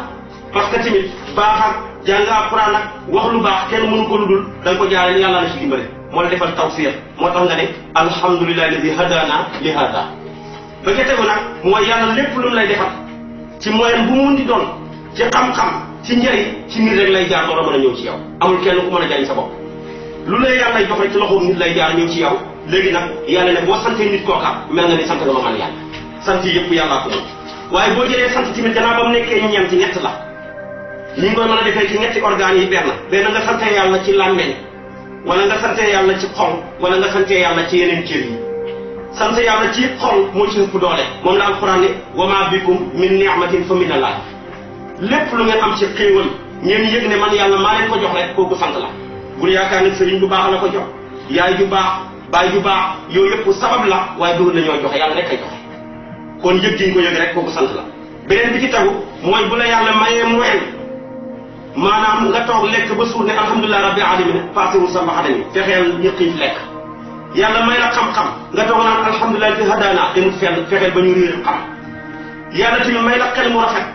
parce que tamit baax ak jàng alxuraan ak wax lu baax kenn mënu ko lu dul da nga ko jaaree yàlla la ci dimbale moo la defal tawfiq moo tax nga ne alhamdulillahi alladi hadana li hada ba ca tegu nag mooy yàlla lépp lu mu lay defal ci moyen bu mu mun di doon ci xam-xam ci njëriñ ci nit rek lay jaar door a mën a ñëw ci yow amul kenn ku mën a jariñ sa bopp lu lay yàlla jox rek ci loxoom nit lay jaar ñëw ci yow léegi nag yàlla ne boo santee nit kooka mel nga ni sant nga ma man yàlla sant yëpp yàllaa ko moom waaye boo jëlee sant tamit gannaaw ba mu nekkee ñeent ñett la ñu ngi koy mën a defee ci ñetti organes yi benn nga santee yàlla ci làmmeñ wala nga santee yàlla ci xol wala nga santee yàlla ci yeneen cër yi sant yàlla ci xol moo ci ëpp doole moom la alquran ne wa ma bikum min ni'matin fa min allah lépp lu ngeen am ci xéewal ngeen yëg ne man yàlla maa leen ko jox rek kooku sant la bul yaakaar ne sëriñ bu baax la ko jox yaay ju baax baay ju baax yooyu yëpp sabab la waaye duhul la ñoo joxe yàlla rek kay joxe kon yëg gi ñu ko yëg rek kooku sant la beneen bi ci tagu mooy bu la yàlla mayee moyen maanaam nga toog lekk ba suur ne alhamdulilah rabbil alamin faatiwul sa mbaxana mi fexeel ñu xiif lekk yàlla may la xam-xam nga toog naan alhamdulilah fi hadana demut fenn fexeel ba ñu réer xam yàlla tamit may la xel mu rafet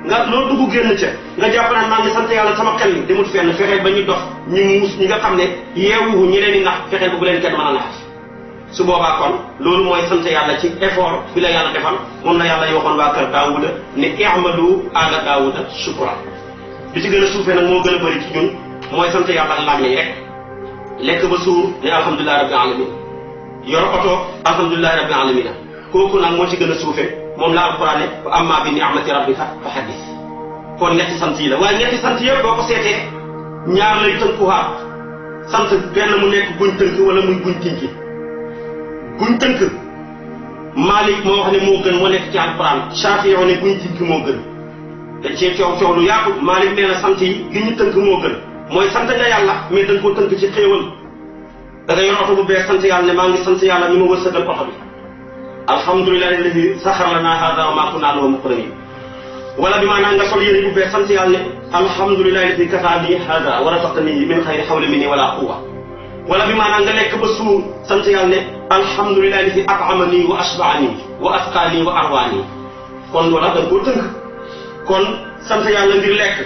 nga loo dugg génn ca nga jàpp naan maa ngi sant yàlla sama xel mi demut fenn fexeel ba ñu dox ñu muus ñi nga xam ne yeewuhu ñi leen di nax fexeel ba bu leen kenn mën a nax su boobaa kon loolu mooy sant yàlla ci effort bi la yàlla defal moom la yàlla waxoon waa kër Daawuda ne i'malu ala Daawuda shukra bi ci gën a suufee nag moo gën a bëri ci ñun mooy sant yàlla ak làmmiñ rek lekk ba suur ne alhamdulilah rabbil alamin yor oto alhamdulilahi rabbil alamina kooku nag moo ci gën a suufe moom la alquran ne fa amma bi ni'mati rabbika fa hadis kon ñetti sant yi la waaye ñetti sant yëpp boo ko seetee ñaar lay tënkuwaat sant benn mu nekk guñ tënk wala muy guñ tinki guñ tënk Malik moo wax ne moo gën moo nekk ci alquran Shafi yoo ne guñ tinki moo gën te ci coow lu yaatu Malik nee na sant yi gi ñu tënk moo gën mooy sant nga yàlla mais dañ koo tënk ci xéewal da nga yor oto bu bees sant yàlla ne maa ngi sant yàlla ñu ma wërsëgal oto bi alhamdulillahi alladi saxara lana hada wa ma kunna lahu muqrinin wala bi maanaam nga sol yére bu bees sant yàlla ne alhamdulillahi alladi kafaani hada wa razaqani min xayri xawli minni wala quwwa wala bi maanaam nga lekk ba suur sant yàlla ne alhamdulillahi alladi at'amani wa ashba'ani wa asqani wa arwani kon loola dañ koo tënk kon sant yàlla ngir lekk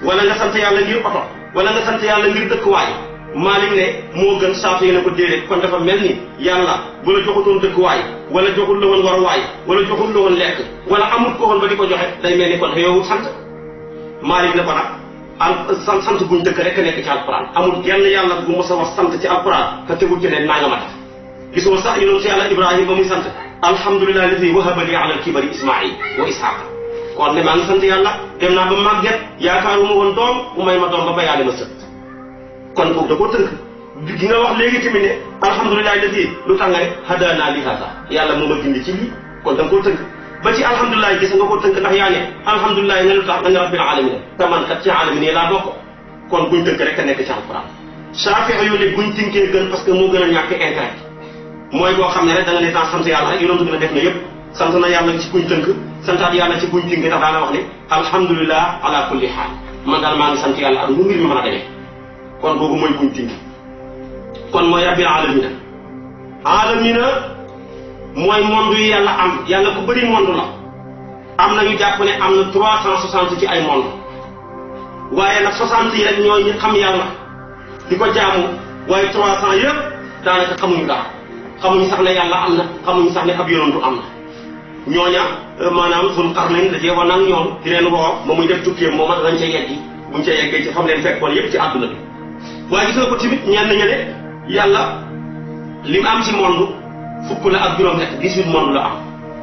wala nga sant yàlla ngir oto wala nga sant yàlla ngir dëkkuwaay Malik ne moo gën Saafi yi ne ko déedéet kon dafa mel ni yàlla bu la joxutoon dëkkuwaay wala joxul la woon waruwaay wala joxul la woon lekk wala amut ko woon ba di ko joxe day mel ni kon yow sant Malik ne ko nag sant buñ dëkk rek nekk ci alquran amul genn yàlla bu mos a wax sant ci alquran te tegul ci ne naa nga ma tax gisoo sax yonent si yàlla Ibrahima ba muy sant alhamdulillahi alladi wahaba li ala alkibari Ismaïl wa Ishaq kon ne maa ngi sant yàlla dem naa ba màgget yaakaaruma woon doom bu may ma doom ba bayaale ma sët kon boobu da koo tënk gi nga wax léegi tamit ne alhamdulilah alladi lu tax nga ne hadana li hada yàlla moo ma gindi ci lii kon da nga koo tënk ba ci alhamdulilah gis nga koo tënk ndax yaa ne alhamdulilah nga lu tax nga ne rabbil alamin te man kat ci alamin yi laa bokk kon buñ tënk rek a nekk ci alquran Shaafi yu ne buñ tënkee gën parce que moo gën a ñàkk intérêt mooy boo xam ne rek da nga ne temps sant yàlla rek yonent bi na def na yëpp sant na yàlla ci buñ tënk santaat yàlla ci buñ tënk ndax daana wax ne alhamdulilah ala kulli xaal man daal maa ngi sant yàlla ak nu mbir mi mën a demee kon boobu mooy buñ tënk kon mooy rabbil alamina alamina mooy monde yi yàlla am yàlla ku bëri monde la am na ñu jàpp ne am na 360 ci ay monde waaye nag 60 yi rek ñooy ñi xam yàlla di ko jaamu waaye 300 yëpp daanaka xamuñu dara xamuñu sax ne yàlla am na xamuñu sax ne ab yonantu am na ñooña maanaam Zul Qarnayn da cee wan ak ñoom di leen woo ba muy def tukkeem moom dañ ca yeggi buñ ca yeggee ci xam leen fekkoon yëpp ci àdduna bi waaye gis nga ko tamit ñenn ña ne yàlla li mu am ci monde fukk la ak juróom-ñett 18 monde la am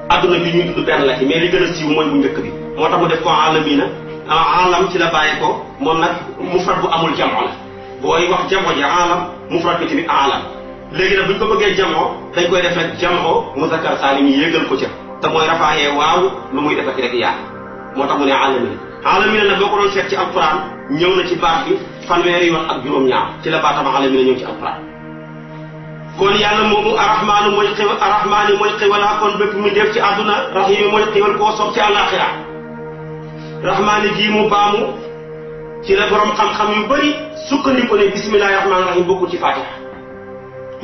adduna bi ñuy tudd benn la ci mais li gën a siiw mooy bu njëkk bi moo tax mu def ko alamina alam ci la bàyyi ko moom nag mufrad bu amul jamo la booy wax jamo ji alam mufrad bi tamit alam léegi nag buñ ko bëggee jamoo dañ koy def rek jamoo muzakkar saalim yi yéegal ko ca te mooy rafaayee waaw lu muy defati rek yaa moo tax mu ne alamina alamina nag boo ko doon seet ci alquran ñëw na ci baat bi fanweeri yoon ak juróom-ñaar ci la baatam alamina ñëw ci alquran kon yàlla moomu arrahmaanu mooy xiwal arrahmaani mooy xiwalaa kon bépp mu def ci àdduna rahimi mooy xiwal koo soog ci àllaaxira rahmaani ji mu baamu ci la borom xam-xam yu bëri sukkandiku ne bismillahi rahmaani rahim bokkul ci fatiha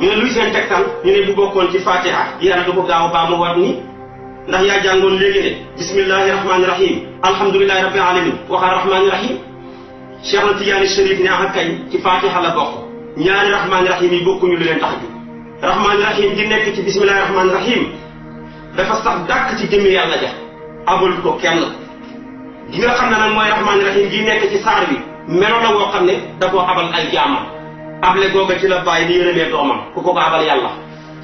ñu ne luy seen tegtal ñu ne bu bokkoon ci fatiha yàlla du ko gaaw baamu war ni ndax yaa jàngoon léegi ne bismillahi rahmaani rahim alhamdulillahi rabbil alamin waxaa rahmaani rahim Cheikh na Tidiane Chérif ne ak kay ci fatiha la bokk ñaari rahmaani rahim yi bokkuñu lu leen tax a rahmaani rahim di nekk ci bismillahi rahmaani rahim dafa sax dàkk ci jëmmi yàlla ja abul ko kenn gi nga xam ne nag mooy rahmaani rahim di nekk ci saar bi melo la woo xam ne da koo abal ay jaamam able googa ci la bàyyi di yërëmee doomam ku ko abal yàlla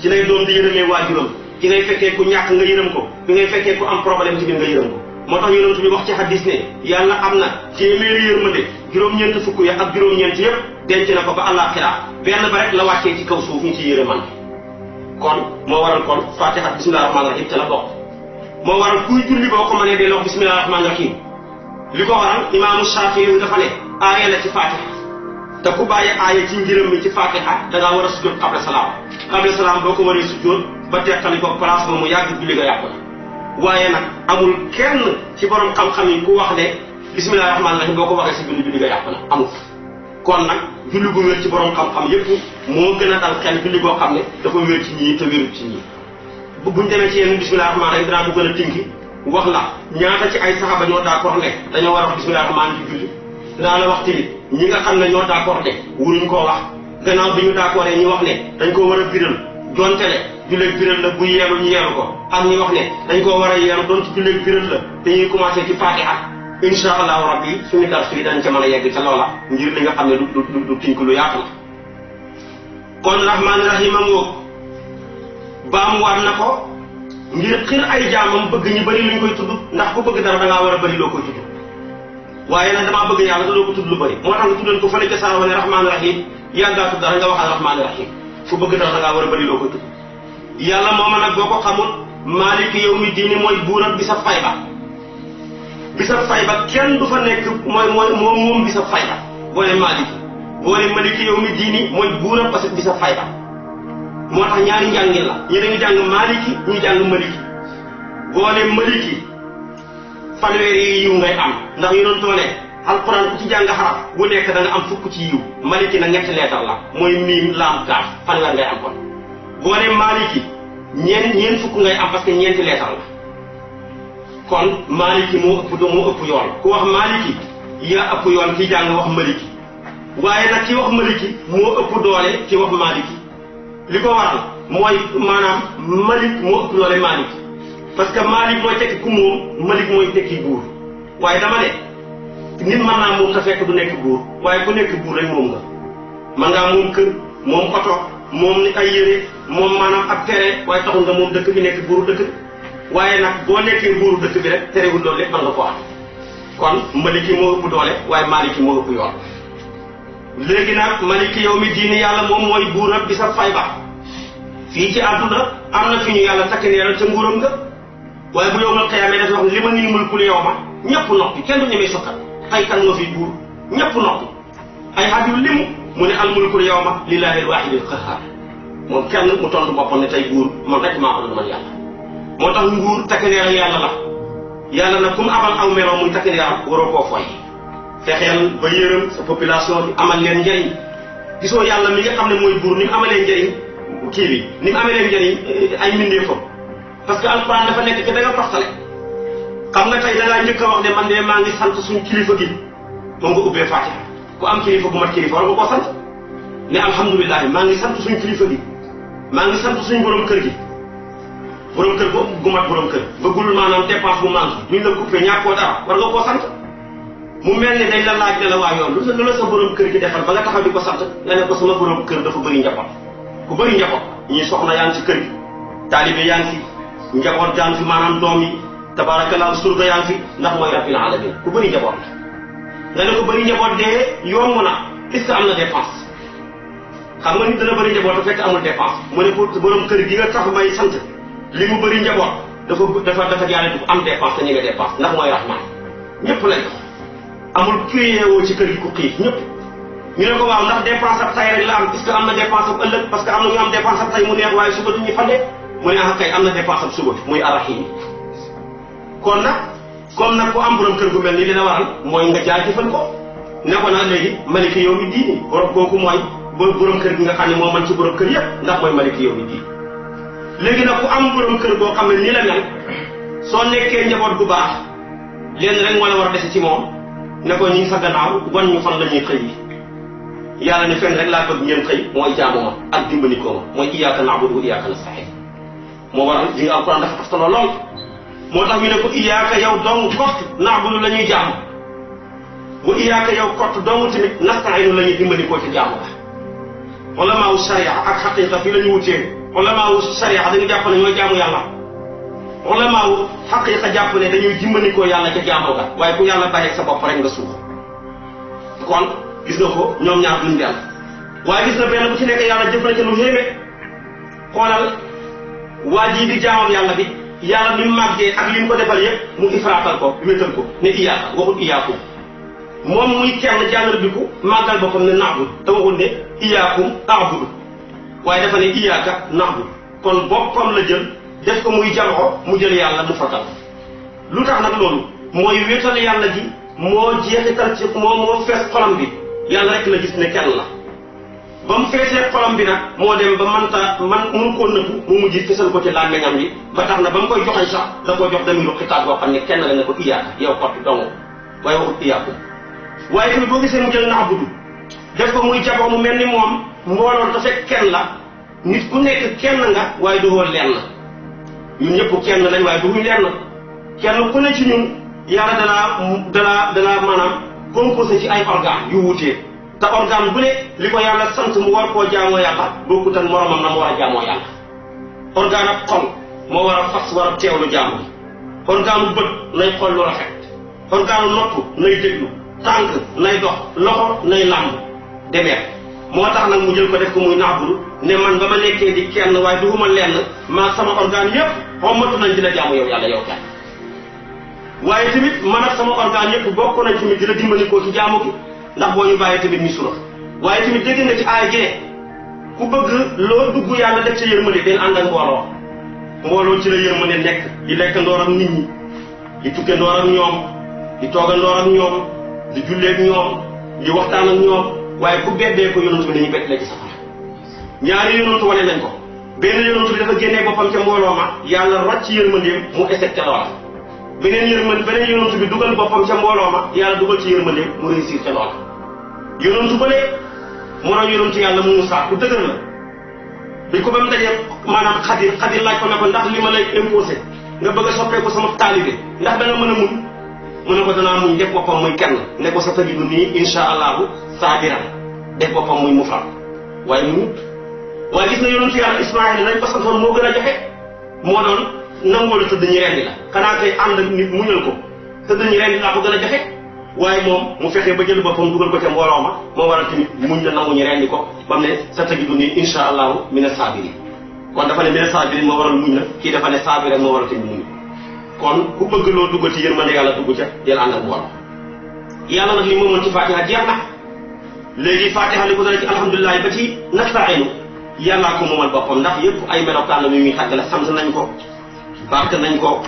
ci lay doom di yërëmee waajuram ci ngay fekkee ku ñàkk nga yërëm ko bi ngay fekkee ku am problème ci biir nga yërëm ko moo tax yonent bi wax ci hadis ne yàlla am na téeméeri yërmande juróom-ñeent fukk ya ak juróom-ñeent yëpp denc na ko ba àllaaxira benn ba rek la wàccee ci kaw suuf ñu ci yërëman kon moo waral kon fatiha bismillahi rahmaani rahim te la bokk moo waral kuy julli boo ko mënee dee wax bismillahi rahmaani rahim li ko waral imaamu Shaafi yi dafa ne aaya la ci fatiha te ku bàyyi aaya ci njërëm mi ci fatiha da ngaa war a sujjóot qabla salaam boo ko waree sujjóot ba teqali ko place ba mu yàgg julli nga yàqu la waaye nag amul kenn ci borom xam-xam yi ku wax ne bismillahi rahmaani rahim boo ko waxee si julli nga yàqu na amul kon nag julli gu wér ci borom xam-xam yépp moo gën a dal xel julli goo xam ne dafa wér ci ñii te wérut ci ñii buñ demee ci yenn bismillahi rahmaani rahim dinaa ko gën a tinki wax la ñaata ci ay saxaaba ñoo d'accord ne dañoo war a wax bismillahi rahmaani ci julli dinaa la wax tamit ñi nga xam ne ñoo d'accord ne wuruñ koo wax gannaaw bi ñu d'accordé ñi wax ne dañ koo war a biral donte le julleeg biral la bu yeelu ñu yeelu ko ak ñi wax ne dañ koo war a yeelu doon ci julleeg biral la dañuy commencé ci fatiha insha allahu rabbi suñu dars yi dañ ca mën a yegg ca loola ngir li nga xam ne du tink lu yaatu la kon rahmaani rahim a ngoog baamuwaat na ko ngir xir ay jaamam bëgg ñu bëri luñ koy tudd ndax ku bëgg dara da ngaa war a bëri loo koy tudd waaye nag damaa bëgg yàlla te doo ko tudd lu bëri moo tax nga tuddal ko fële ca saar wane rahmaani rahim yàggaa tudd dara nga waxal rahmaani rahim ku bëgg dara da ngaa war a bëri loo koy tudd yàlla mooma nag boo ko xamul maaliki yawmi diini mooy buuram bi sa fay ba bisab fay ba kenn du fa nekk moom bisab fay ba boo ne maaliki boo ne maliki yawmi diini mooy buuram parce que bisab fay ba moo tax ñaari njàngin la ñi dañu jàng maaliki ñu jàng maliki boo ne maliki fanweeri yiw ngay am ndax yu doon toone alquran ku ci jàng xaraf bu nekk da nga am fukk ci yiw maliki nag ñetti leetar la mooy miim laam kaaf fanweer ngay am kon boo ne maaliki ñeen fukk ngay am parce que ñeenti leetar la kon maaliki moo ëpp yoon ku wax maaliki yaa ëpp yoon ki jàng wax maliki waaye nag ki wax maliki moo ëpp doole ki wax maaliki li ko waral mooy maanaam malik moo ëpp doole maaliki parce que malik mooy tekki ku moom malik mooy tekki buur waaye dama ne nit mën naa moom te fekk du nekk buur waaye ku nekk buur rek moom nga man ngaa moom kër moom oto moom ni ay yére moom maanaam ab tere waaye taxul nga moom dëkk bi nekk buuru dëkk bi waaye nag boo nekkee buuru dëkk bi rek terewul loolu lépp man nga ko am kon maliki moo ëpp doole waaye maliki moo ëpp yoon léegi nag maliki yawmi diini yàlla moom mooy buuram bi sa fay ba fii ci àdduna am na fi ñu yàlla takk neeral ca nguuram nga waaye bu yowmal qiyaama dafa wax li ma nii mulkul yawma ñëpp noppi kenn du ñemee sokkat ay kan moo fi buur ñëpp noppi ay xat yu limu mu ne al mulkul yawma lillahi alwaahidil qahhaar moom kenn mu tontu boppam ne tey buur man rek maa ko doon man yàlla moo tax nguur takk neeral yàlla la yàlla nag ku mu abal aw meloo muy takk neeral waroo koo foy fexeel ba yërëm sa population bi amal leen njëriñ gisoo yàlla mi nga xam ne mooy buur ni mu amalee njëriñ kii bi ni mu amalee njëriñ ay mbindeefam parce que alquran dafa nekk te da nga toxtale xam nga tey da ngaa njëkk a wax ne man de maa ngi sant suñ kilifa gi moom nga ubbee Fatiha ku am kilifa bu mat kilifa war nga koo sant ne alhamdulilah maa ngi sant suñ kilifa gi maa ngi sant suñ borom kër gi borom kër boobu gu mat borom kër bëggul maanaam dépense bu manque buñ la coupé ñàkkoo dara war nga koo sant mu mel ne dañ la laaj ne la waa yoon lu la sa borom kër gi defal ba nga taxaw di ko sant nga ne ko sama borom kër dafa bëri njaboot ku bëri njaboot ñii soxna yaa ngi ci kër gi taalibe yaa ngi fi njaboot yaa ngi fi maanaam doom yi tabarakallah surga yaa ngi fi ndax mooy rabbil alamin ku bëri njaboot la nga ne ko bëri njaboot dee yomb na est-ce que am na dépense xam nga nit dana bëri njaboot te fekk amul dépense mu ne pour borom kër gi nga tax may sant li mu bëri njaboot dafa jaare du am dépense te ñu nga dépense ndax mooy rahman ñëpp lay jox amul kuyeewoo ci kër gi ku xiif ñëpp ñu ne ko waaw ndax dépense ab tay rek la am est-ce que am na dépense ab ëllëg parce que am na ñu am dépense ab tay mu neex waaye suba duñuy fande mu ne ah kay am na dépense ab suba muy arrahim kon nag comme nag ku am borom kër gu mel ni li la waral mooy nga jaajëfal ko ne ko nag léegi maliki yawmi diini borom kooku mooy borom kër gi nga xam ne moo man ci borom kër yëpp ndax mooy maliki yawmi diini léegi nag ku am borom kër boo xam ne nii la mel soo nekkee njaboot gu baax leen rek moo la war a dese ci moom ne ko ñu ngi sa gannaaw wan ñu fan la ñuy xëy yi yàlla ne fenn rek laa bëgg ngeen xëy mooy jaamu ma ak dimbalikoo ma mooy iyyaka na'budu wa iyyaka nasta'iin moo waral li nga alquran dafa taftaloo lool moo tax ñu ne ko iyyaka yow dong kott na'budu la ñuy jaamu wa iyyaka yow kott dong tamit nasta'iin la ñuy dimbalikoo ci jaamu la ulamaawu sharia ak xaqiqa fii la ñu wutee ulamaawu sharia dañu jàpp ne ñooy jaamu yàlla ulamaawu xaqiqa jàpp ne dañuy dimbalikoo yàlla ca jaamu ga waaye ku yàlla bàyyi sa bopp rek nga suuf kon gis nga ko ñoom ñaar duñ benn waaye gis na benn bu ci nekk yàlla jëf na ca lu xéeme xoolal waa jii di jaamam yàlla bi yàlla ni mu màggee ak li mu ko defal yëpp mu ifraatal ko wéetal ko ne iyaaka waxul iyaakum moom muy kenn jàngar bi ku màggal boppam ne naabud te waxul ne iyaakum aabudu waaye dafa ne iyaaka naabud kon boppam la jël def ko muy jalxo mu jël yàlla mu fatal lu tax nag loolu mooy wéetal yàlla gi moo jeexital ci moo fees xolam bi yàlla rek la gis ne kenn la ba mu feesee xolam bi nag moo dem ba mënu koo nëbbu mu mujj fesal ko ci làmmiñam bi ba tax na ba mu koy joxañ sax da koy jox damiru xitaab boo xam ne kenn la ne ko iyaaka yow xott dong waaye waxut iyaakum waaye tamit boo gisee mu jël na'budu def ko muy jaboo mu mel ni moom mbooloon te fekk kenn la nit ku nekk kenn nga waaye du woon lenn ñun ñëpp kenn lañ waaye duñu lenn kenn ku ne ci ñun yàlla danaa maanaam composé ci ay organes yu wutee te organe bu ne li ko yàlla sant mu war koo jaamoo yàlla bokkut ak moromam na mu war a jaamoo yàlla organe ab xol moo war a fas war a teewlu jaamu bi organe bët nay xool lu rafet organe nopp nay déglu tànk nay dox loxo nay làmb demeet moo tax nag mu jël ko def ko muy naabudu ne man ba ma nekkee di kenn waaye duhuma lenn maa sama organe yëpp xommatu nañ di la jaamu yow yàlla yow kenn waaye tamit man ak sama organe yëpp bokk nañ tamit di la dimbalikoo ci jaamu gi ndax boo ñu bàyyee tamit ñu sura waaye tamit dégg nga ci aay jee ku bëgg loo dugg yàlla def ca yërmande den ànd ak mbooloo ci la yërmande nekk di lekk ndoor ak nit ñi di tukke ndoor ak ñoom di tooga ndoor ak ñoom di jullee ak ñoom di waxtaan ak ñoom waaye ku beddee ko yonantu bi dañuy bett la ci safara ñaari yonantu wane nañ ko benn yonantu bi dafa génnee boppam ca mbooloo ma yàlla rocc ci yërmandeem mu échec ca loola beneen yonantu bi dugal boppam ca mbooloo ma yàlla dugal ci yërmandeem mu réussir ca loola yonantu bële moo doon yonantu yàlla mu Musaa ku dëgër la bi ko ba mu dajee maanaam xadir laaj ko ne ko ndax li ma lay imposé nga bëgg a soppeeku sama taalibe ndax da nga mën a muñ mu ne ko danaa muñ def boppam muy kenn ne ko sa tajidu nii insha allahu saabiran def boppam muy mufrad waaye mu mut waaye gis na yonentu yàlla Ismaayil lañ ko santoon moo gën a jafe moo doon nangoo la tëdd ñu rendi la xanaa kay ànd ak nit muñal ko tëdd ñu rendi laa ko gën a jafe waaye moom mu fexee ba jël boppam dugal ko ca mbooloo ma moo waral tamit muñ la nangu ñu rendi ko ba mu ne sa tajidu nii insha allahu mina saabiri kon dafa ne mina saabiri moo waral muñ la kii dafa ne saabira moo waral tamit muñ kon ku bëgg loo dugg ci yërmande yàlla dugg ca del ànd ak mbooloo yàlla nag li mu mën ci fatiha jeex na léegi fatiha li ko dara ci alhamdulilah ba ci nastainu yàllaa ko moomal boppam ndax yëpp ay melokaan la muy tàggale sant nañ ko barke nañ ko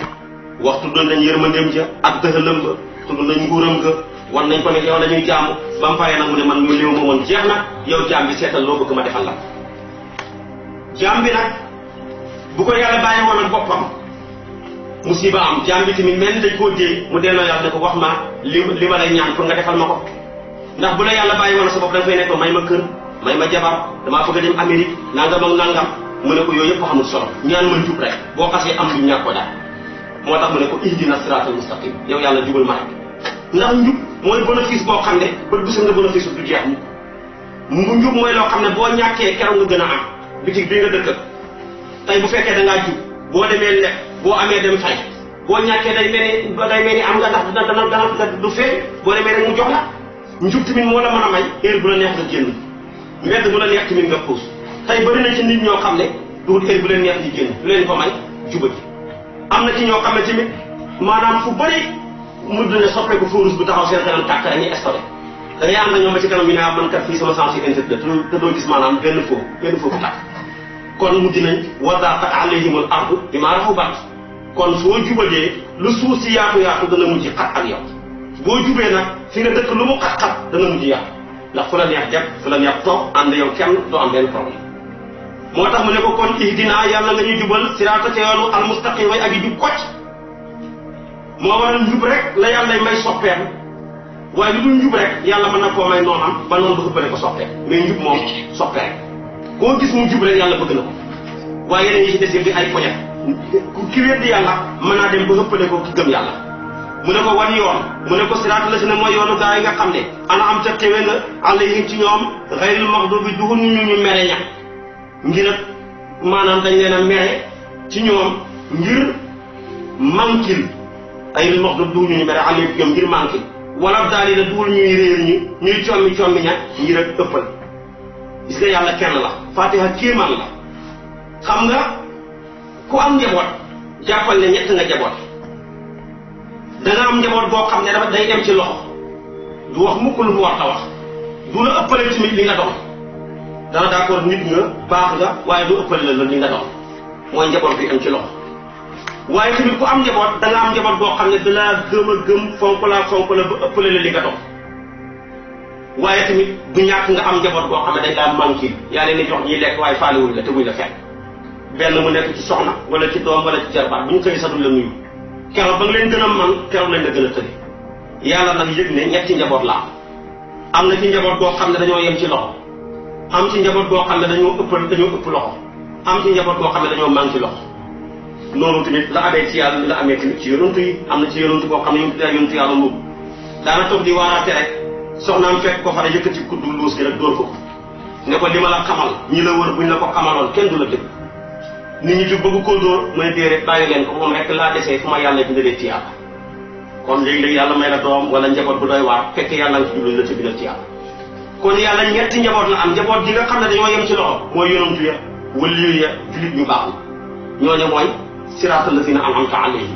wax tudd nañ yërmandeem ja ak dëxalam ga tudd nañ nguuram ga war nañ ko ne yow la ñuy jaamu ba mu paree nag mu ne man loolu léew moomoon jeex na yow jaam bi seetal loo bëgg ma defal la jaam bi nag bu ko yàlla bàyyi woon ak boppam musiba am jaam bi tamit mel ni dañ koo déey mu delloo yàlla ne ko wax ma li ma lay ñaan pour nga defal ma ko ndax bu la yàlla bàyyi woon sa bopp da nga fay nekk may ma kër may ma jabar damaa bëgg a dem Amérique nangam ak nangam mu ne ko yooyu yëpp xamul solo ñaan ma jub rek boo xasee am lu ñàkk ko daal moo tax mu ne ko ihdina siraatal mustaqim yow yàlla jubal ma rek ndax njub mooy bénéfice boo xam ne bët bu sa nga bénéfice du jeex mu njub mooy loo xam ne boo ñàkkee keroog nga gën a am bitig bi nga dëkk tey bu fekkee da ngaa jub boo demee lekk boo amee dem fay boo ñàkkee day mel ni am nga ndax dana du feeñ boo demee rek mu jox la njub tamit moo la mën a may heure bu la neex nga génn mbedd bu la neex tamit nga puus tey bëri na ci nit ñoo xam ne duut heure bu leen neex di génn lu leen ko may juba ji am na ci ñoo xam ne tamit maanaam fu bëri mu dina soppeeku fóorus bu taxaw seen kanam tàkk rek ñu estoré da ngay am na ñoom ba ci kanam ñu ne man kat fii sama sens yi interdit te doo gis maanaam benn foofu bu tàkk kon mu dinañ wadaqat alayhimul ardu bimaa rahubat kon soo jubadee lu suuf si yaatu dana mujj xat ak yow boo jubee nag fi nga dëkk lu mu xat-xat dana mujj yaatu ndax fu la neex dem fu la neex toog ànd yow kenn doo am benn problème moo tax mu ne ko kon ihdina yàlla nga ñuy jubal siraata ca yoonu almustaqim way ak yi jub kocc moo waral njub rek la yàlla may soppeeku waaye lu dul njub rek yàlla mën na koo may noonam ba noonu du xëppale ko soppee mais njub moom soppe rek koo gis mu jub rek yàlla bëgg na ko waaye yeneen yi ci des yëpp di ay poñet ki wér di yàlla mën naa dem ba xëppale ko ki gëm yàlla mu ne ko wan yoon mu ne ko siraat la si ne mooy yoonu gaa yi nga xam ne ana am ca tewe nga alayhim ci ñoom xayril maxdubi duhul ñu mere ña ngir nag maanaam dañ leen a mere ci ñoom ngir mankil xayril maxdubi duhul ñu mere alayhim ci ñoom ngir mankil wala daal yi na duhul ñuy réer ñuy commi ña ngir ak ëppal gis nga yàlla kenn la fatiha kéemaan la xam nga ku am njaboot jàppal ne ñett nga njaboot da nga am njaboot boo xam ne dafa day dem ci loxo du wax mukk lu mu war a wax du la ëppale tamit li nga doon dana d'accord nit nga baax nga waaye du ëppale la li nga doon mooy njaboot bi am ci loxo waaye tamit ku am njaboot da nga am njaboot boo xam ne dalaa gëm a gëm fonk la ba ëppale la li nga doon waaye tamit du ñàkk nga am njaboot boo xam ne dañ daa manqué yaa leen di jox ñiy lekk waaye faalewuñ la te buñ la fekk benn mu nekk ci soxna wala ci doom wala ci jarbaat bu ñu xëy sax du la nuyu keroog ba nga leen gën a man keroog lañ la gën a tëri yàlla nag yëg ne ñetti njaboot la am na ci njaboot boo xam ne dañoo yem ci loxo am ci njaboot boo xam ne dañoo ëpp loxo am ci njaboot boo xam ne dañoo manqué loxo noonu tamit la amee ci yàlla la amee tamit ci yonantu yi am na ci yonantu boo xam ne yonantu yàlla moom daana toog di waaraate rek soxnaam fekk ko fa rek yëkkati kuddu luus gi rek dóor ko ne ko li ma la xamal ñi la wër buñ la ko xamaloon kenn du la dégg nit ñi jub bëgg koo dóor mu ne déedéet bàyyi leen ko moom rek laa desee fu ma yàlla bindalee ci yàlla kon léegi-léegi yàlla may la doom wala njaboot bu doy waar fekk yàlla nga ci jublu la ci bindal ci yàlla kon yàlla ñetti njaboot la am njaboot gi nga xam ne dañoo yem ci loxo mooy yonantu ya waliyu ya julit ñu baax la ñooñu mooy siraatal lazina an'amta alayhim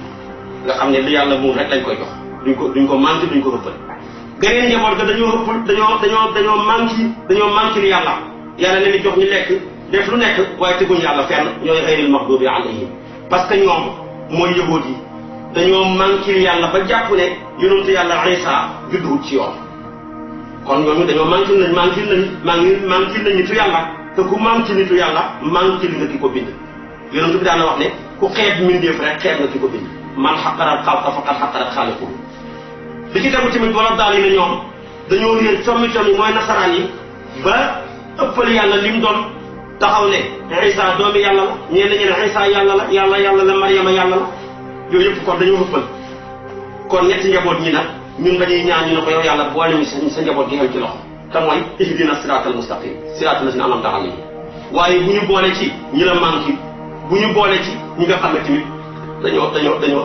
nga xam ne li yàlla moom rek lañ koy jox duñ ko manqué duñ ko ëppal geneen njaboot ga dañoo ëppul dañoo manqué li yàlla leen di jox ñu lekk def lu nekk waaye teguñ yàlla fenn ñooy xayril maxdubi alayhim parce que ñoom mooy yahuud yi dañoo manqué yàlla ba jàpp ne yonantu yàlla Isa judduwut ci yoon kon ñooñu dañoo manqué nañ nitu yàlla te ku manqué nitu yàlla manqué li nga ki ko bind yonantu bi daana wax ne ku xeeb mbindeef rek xeeb nga ki ko bind man xaqaral xalqa faqad xaqarat xaaliqu li ci tegu tamit wala daal yi ne ñoom dañoo réer commi mooy nasaraan yi ba ëppal yàlla lim doon taxaw ne Isa doomi yàlla la ñeen ne Isa yàlla la yàlla la Maryama yàlla la yooyu yëpp kon dañoo ëppal kon ñetti njaboot ñi nag ñun dañuy ñaan ñu ne ko yow yàlla boole ñu sa njaboot gi xam ci loxo te mooy ihdina siraatal mustaqim siraatal lazina an'amta alayhim waaye bu ñu boole ci ñi la manqué bu ñu boole ci ñi nga xam ne tamit dañoo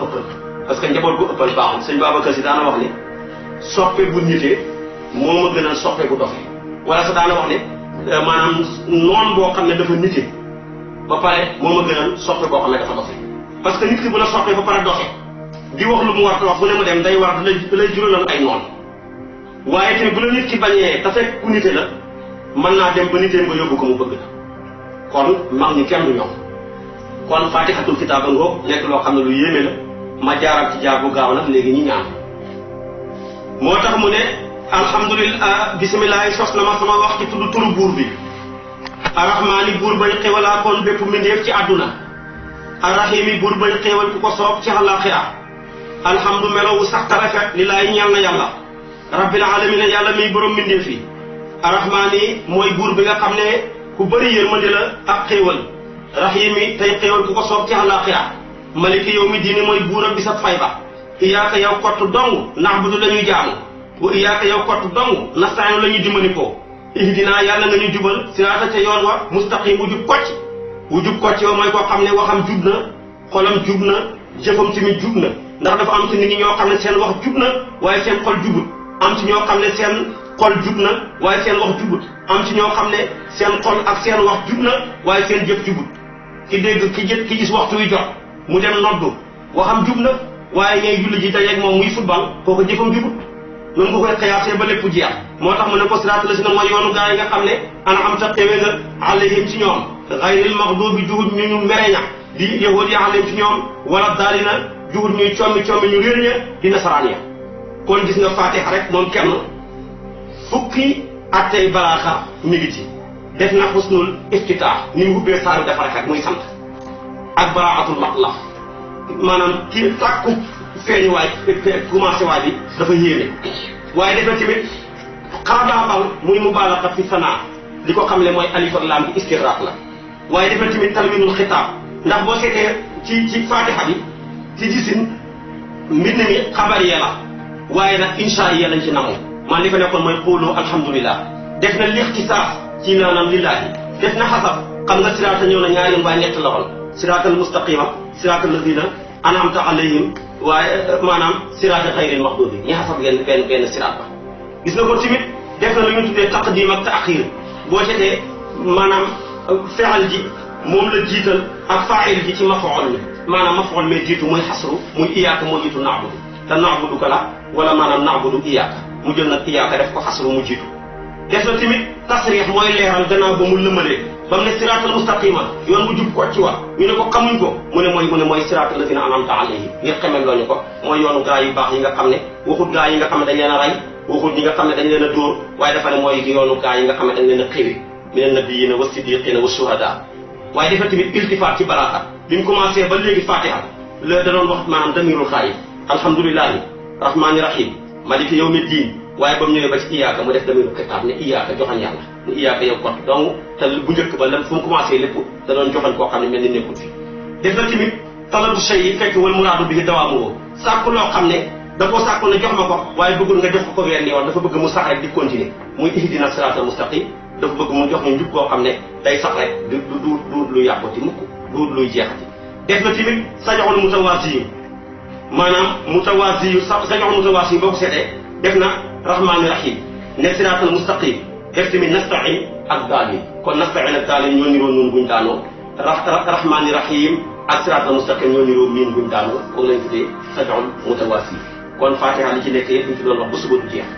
ëppal parce que njaboot bu ëppal baaxul sëñ Babacar Si daana wax ne soppe bu nitee moo ma gënal soppe bu dofe wala sa daana wax ne maanaam noon boo xam ne dafa nite ba pare moo ma gënal soppe boo xam ne dafa dofe parce que nit ki bu la soppe ba pare dofe di wax lu mu war wax bu ne mu dem day war da lay juralal ay noon waaye tamit bu la nit ki bañee te fekk ku nite la mën naa dem ba niteem nga yóbbu ko mu bëgg la kon mag ñi kenn du ñoom kon faatixatul kitaab a ngoog nekk loo xam ne lu yéeme la ma jaaral ci jaar bu gaaw nag léegi ñi ñaan moo tax mu ne alhamdulilah bisimilah sos na ma sama wax ci tudd turu buur bi arrahmaani buur bañ xewalaa kon bépp mbindeef ci àdduna arrahimi buur bañ xewal ku ko soob ci àllaaxira alhamdu melowu sax ta rafet li laay ñeel na yàlla rabbil alamina yàlla miy borom mbindeef yi arrahmaani mooy buur bi nga xam ne ku bëri yërmande la ak xéewal rahimi tey xéewal ku ko soob ci àllaaxira maliki yow mi diine mooy buur ak bisab fay ba iyaaka yow kott dong na'budu la ñuy jaamu wa iyaaka yow kott dong nasta'iinu la ñuy dimbali ko ihdina yàlla nga ñu jubal siraata ca yoon wa mustaqim wu jub kocc yow mooy koo xam ne waxam jub na xolam jub na jëfam tamit jub na ndax dafa am ci nit ñi ñoo xam ne seen wax jub na waaye seen xol jubut am ci ñoo xam ne seen xol jub na waaye seen wax jubut am ci ñoo xam ne seen xol ak seen wax jub na waaye seen jëf jubut ki dégg ki gis waxtu wi jot mu dem noddu waxam jub na waaye ñay julli ji dajeeg moom muy football kooku jëfam jubut noonu nga koy xiyaasee ba lépp jeex moo tax mu ne ko siraatal lazina mooy yoonu gaa yi nga xam ne an'amta xéwe nga alayhim ci ñoom gayril maxduubi juhut ñu mereña di yahuud yi alayhim ci ñoom wala daalina juhut ñuy commi ñu réer ña di nasaraan ya kon gis nga Faatiha rek moom kenn fukki attey balaaxa mi ngi ci def na xusnul iftitaax ni mu ubbee saaru dafa rafet muy sant ak baraatul matlaf maanaam kii tàkku feeñu waay commencé waay bi dafa yéeme waaye defe tamit xaabaabal muy mubaalaxa fi sanaa li ko xam ne mooy alif ak laam bi istixraaq la waaye defe tamit talwinul xitaab ndax boo seetee ci Faatiha bi ci gisin mbind mi xabariya la waaye nag insha Allah lañ ci namoo man li fa nekkoon mooy xoolu alhamdulillah def na lixtisaas ci naanam lillaahi def na xasab xam nga siraata ñëw na ñaari yoon waaye ñett la woon siraatal mustaqima siraatal lazina an'amta alayhim waaye maanaam siraata xayril maxduubi ñi xasab benn siraat ba gis nga ko tamit def na lu ñu tuddee taqdim ak taaxir boo seetee maanaam feexal ji moom la jiital ak faa'il ji ci mafool mi maanaam mafool mee jiitu muy xasru muy iyaaka moo jiitu na'budu te na'budu ko la wala maanaam na'budu iyaaka mu jël nag iyaaka def ko xasru mu jiitu def na tamit tasriix mooy leeral gannaaw ba mu lëmalee ba mu ne siraatal mustaqima yoon bu jub ko ci wax ñu ne ko xamuñ ko mu ne mooy siraatal lazina an'amta alayhim ngir xamee looñu ko mooy yoonu gaa yu baax yi nga xam ne waxut gaa yi nga xam ne dañ leen a rey waxut ñi nga xam ne dañ leen a dóor waaye dafa ne mooy yoonu gaa yi nga xam ne dañ leen a xiwi mina nabiyyiina wa siddiqiina wa shuhadaa waaye dafa tamit iltifaat ci baraka bi mu commencé ba léegi Fatiha la da doon wax maanaam damirul xaayib alhamdulillahi rahmaani rahim maliki yawmi diin waaye ba mu ñëwee ba ci iyaaka mu def damirul xitaab ne iyaaka joxañ yàlla ne iyaaka yow kot donc te bu njëkk ba lan fu mu commencé lépp da doon joxañ koo xam ne mel ni nekkul fi def na tamit talabu shay yi fekk wal muraadu bi dawaamu sàkku loo xam ne da koo sàkku ne jox ma ko waaye bëggul nga jox ko wenn yoon dafa bëgg mu sax rek di continuer muy ihdina siraatal mustaqim dafa bëgg mu jox ñu njub koo xam ne day sax rek du lu yàqu ci mukk duut luy jeexati def na tamit sajaxul mutawaasi yu maanaam mutawaasi yu sajaxul mutawaasi yu boo ko seetee def na rahmaani rahim ne siraatal mustaqim def tamit nastain ak daalin kon nastain ak daalin ñoo niroo noonu buñ daanoo rahmaani rahim ak siraatal mustaqim ñoo niroo miin buñ daanoo kooku lañ tuddee sajaxul mutawaasi kon fatiha li ci nekk yëpp ñu ci doon wax ba suba du jeex